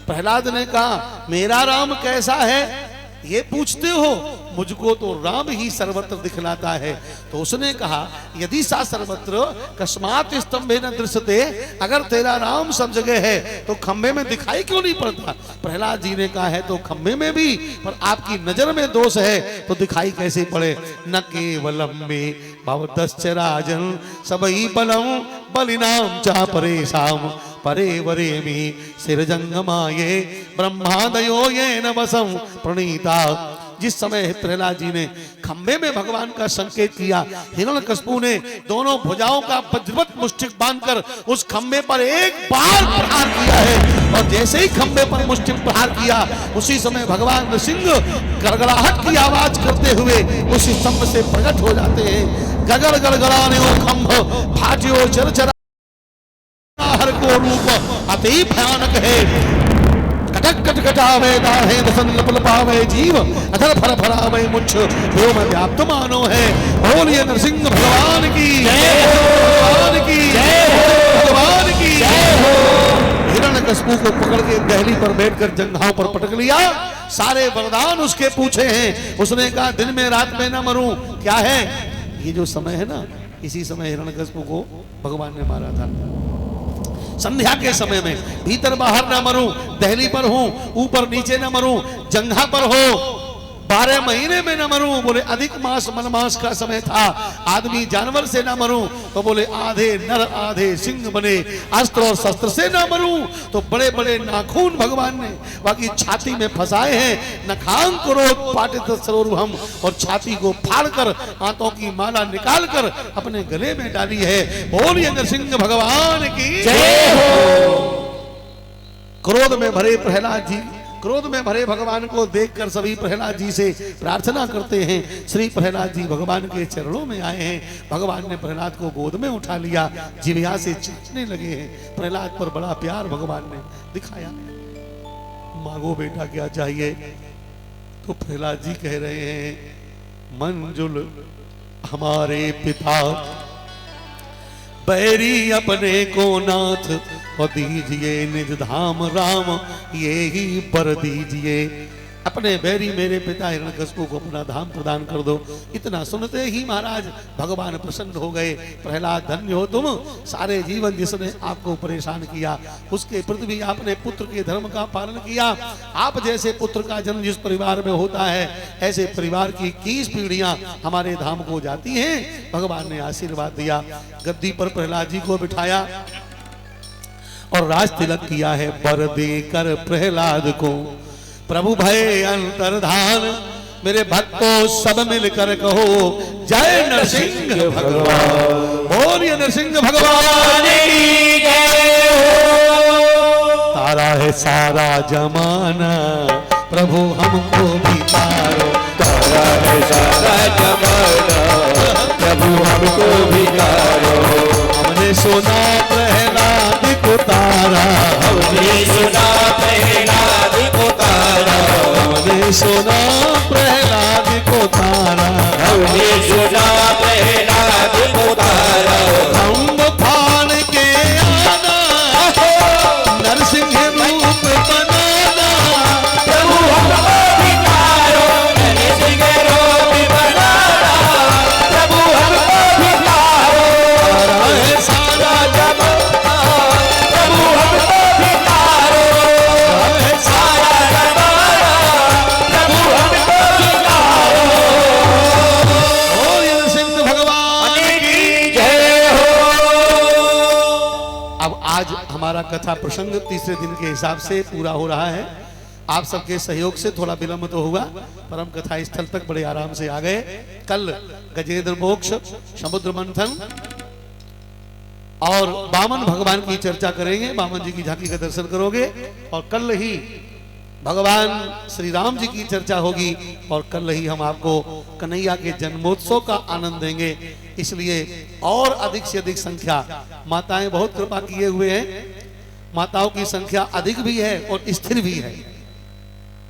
प्रहलाद ने कहा, मेरा राम कैसा है ये पूछते हो, मुझको तो राम ही सर्वत्र दिखलाता है। तो उसने कहा, यदि सा सर्वत्र कस्मात स्तंभे न दृश्यते, अगर तेरा राम सब जगह है तो खंबे में दिखाई क्यों नहीं पड़ता? प्रहलाद जी ने कहा, है तो खंबे में भी, पर आपकी नजर में दोष है तो दिखाई कैसे पड़े? न केवलम में भवतश्चराजन सबई बलम बलिनाम चा परेशाम, परे वरे में सिरजंगमाये ब्रह्मादयो ये न वसम प्रणीता। जिस समय प्रहलाद जी ने खंबे में भगवान का संकेत किया, हिरण्यकशिपु ने दोनों भुजाओं का वज्रवत मुष्टिक बांधकर उस खंबे पर एक बार प्रहार किया है। और जैसे ही खंबे पर मुष्टिक प्रहार किया, उसी समय भगवान नृसिंह गड़गड़ाहट की आवाज करते हुए उसी स्तंभ से प्रकट हो जाते हैं। गगड़ गड़गड़ाने वो खंभ फाटियो चरचरा, हर को रूप अति भयानक है। कटक कटकटावे दाहे दसन लपलपावे जीव, अधर फर फरावे मुछ व्योम व्याप्त मानो है। बोलिए नरसिंह भगवान की जय हो, भगवान की जय हो, भगवान की जय हो। हिरण्यकशिपु को पकड़ के गहली पर बैठकर जंघाओं पर पटक लिया। सारे वरदान उसके पूछे हैं। उसने कहा, दिन में रात में न मरूं। क्या है ये जो समय है ना, इसी समय हिरण्यकशिपु को भगवान ने मारा था। संध्या के समय में, भीतर बाहर ना मरूं, दहली पर हूं, ऊपर नीचे ना मरूं, जंघा पर हो, 12 महीने में ना मरूं। बोले अधिक मास मनमास का समय था, आदमी जानवर से ना मरूं, तो बोले आधे नर आधे सिंह बने। अस्त्र और शस्त्र से ना मरूं, तो बड़े बड़े नाखून भगवान ने बाकी छाती में फंसाए हैं। नखांग करो पाटित सरोरुहम, और छाती को फाड़कर हाथों की माला निकाल कर अपने गले में डाली है। बोलिए नरसिंह भगवान की जय हो। क्रोध में भरे प्रहलाद जी, क्रोध में भरे भगवान को देखकर सभी प्रहलाद जी से प्रार्थना करते हैं। श्री प्रहलाद जी भगवान के चरणों में आए हैं। भगवान ने प्रहलाद को गोद में उठा लिया, जिह्वा से चाटने लगे हैं। प्रहलाद पर बड़ा प्यार भगवान ने दिखाया। मांगो बेटा क्या चाहिए? तो प्रहलाद जी कह रहे हैं, मंजुल हमारे पिता, बैरी अपने को नाथ, और दीजिए निज धाम राम, ये ही पर दीजिए। अपने बैरी मेरे पिता हिरण्यकशिपु को अपना धाम प्रदान कर दो। इतना सुनते ही महाराज भगवान प्रसन्न हो गए। प्रहलाद धन्य हो तुम, सारे जीवन जिसने आपको परेशान किया उसके प्रति भी आपने पुत्र के धर्म का पालन किया। आप जैसे पुत्र का जन्म जिस परिवार में होता है, ऐसे परिवार की 21 पीढ़ियां हमारे धाम को जाती हैं। भगवान ने आशीर्वाद दिया। गद्दी पर प्रहलाद जी को बिठाया और राज तिलक किया है। वर देकर प्रहलाद को प्रभु भय अंतर्धान, मेरे भक्तों सब मिलकर कहो जय नरसिंह भगवान। बोलिए नरसिंह भगवान की जय हो। तारा है सारा जमाना, प्रभु हमको भी तारो। तारा है सारा जमाना, प्रभु हमको भी तारो। हमने सुना प्रहलाद को तारा, हमने सुना प्रहलाद को तारा, हमने सुना प्रहलाद को तारा, हमने सुना प्रहलाद को तारा। कथा प्रसंग तीसरे दिन के हिसाब से पूरा हो रहा है। आप सबके सहयोग से थोड़ा विलंब तो हुआ, पर हम कथा स्थल तक बड़े आराम से आ गए। कल गजेंद्र मोक्ष, समुद्र मंथन और वामन भगवान की चर्चा करेंगे। वामन जी की झांकी का दर्शन करोगे और कल ही भगवान श्री राम जी की चर्चा होगी और कल ही हम आपको कन्हैया के जन्मोत्सव का आनंद देंगे। इसलिए और अधिक से अधिक संख्या, माताएं बहुत कृपा किए हुए हैं, माताओं की संख्या अधिक भी है और स्थिर भी है।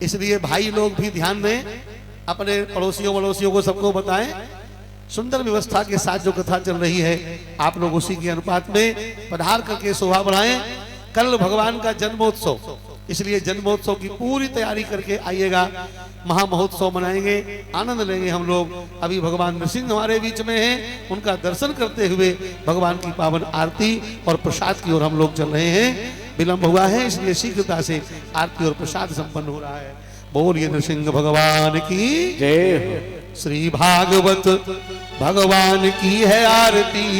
इसलिए भाई लोग भी ध्यान दें, अपने पड़ोसियों को सबको बताएं। सुंदर व्यवस्था के साथ जो कथा चल रही है, आप लोग उसी के अनुपात में पधार करके शोभा बढ़ाएं। कल भगवान का जन्मोत्सव, इसलिए जन्मोत्सव की पूरी तैयारी करके आइएगा। महामहोत्सव मनाएंगे, आनंद लेंगे हम लोग। अभी भगवान नृसिंह हमारे बीच में हैं, उनका दर्शन करते हुए भगवान की पावन आरती और प्रसाद की ओर हम लोग चल रहे हैं। विलंब हुआ है, इसलिए शीघ्रता से आरती और प्रसाद संपन्न हो रहा है। बोलिए नृसिंह भगवान की जय। श्री भागवत भगवान की है आरती।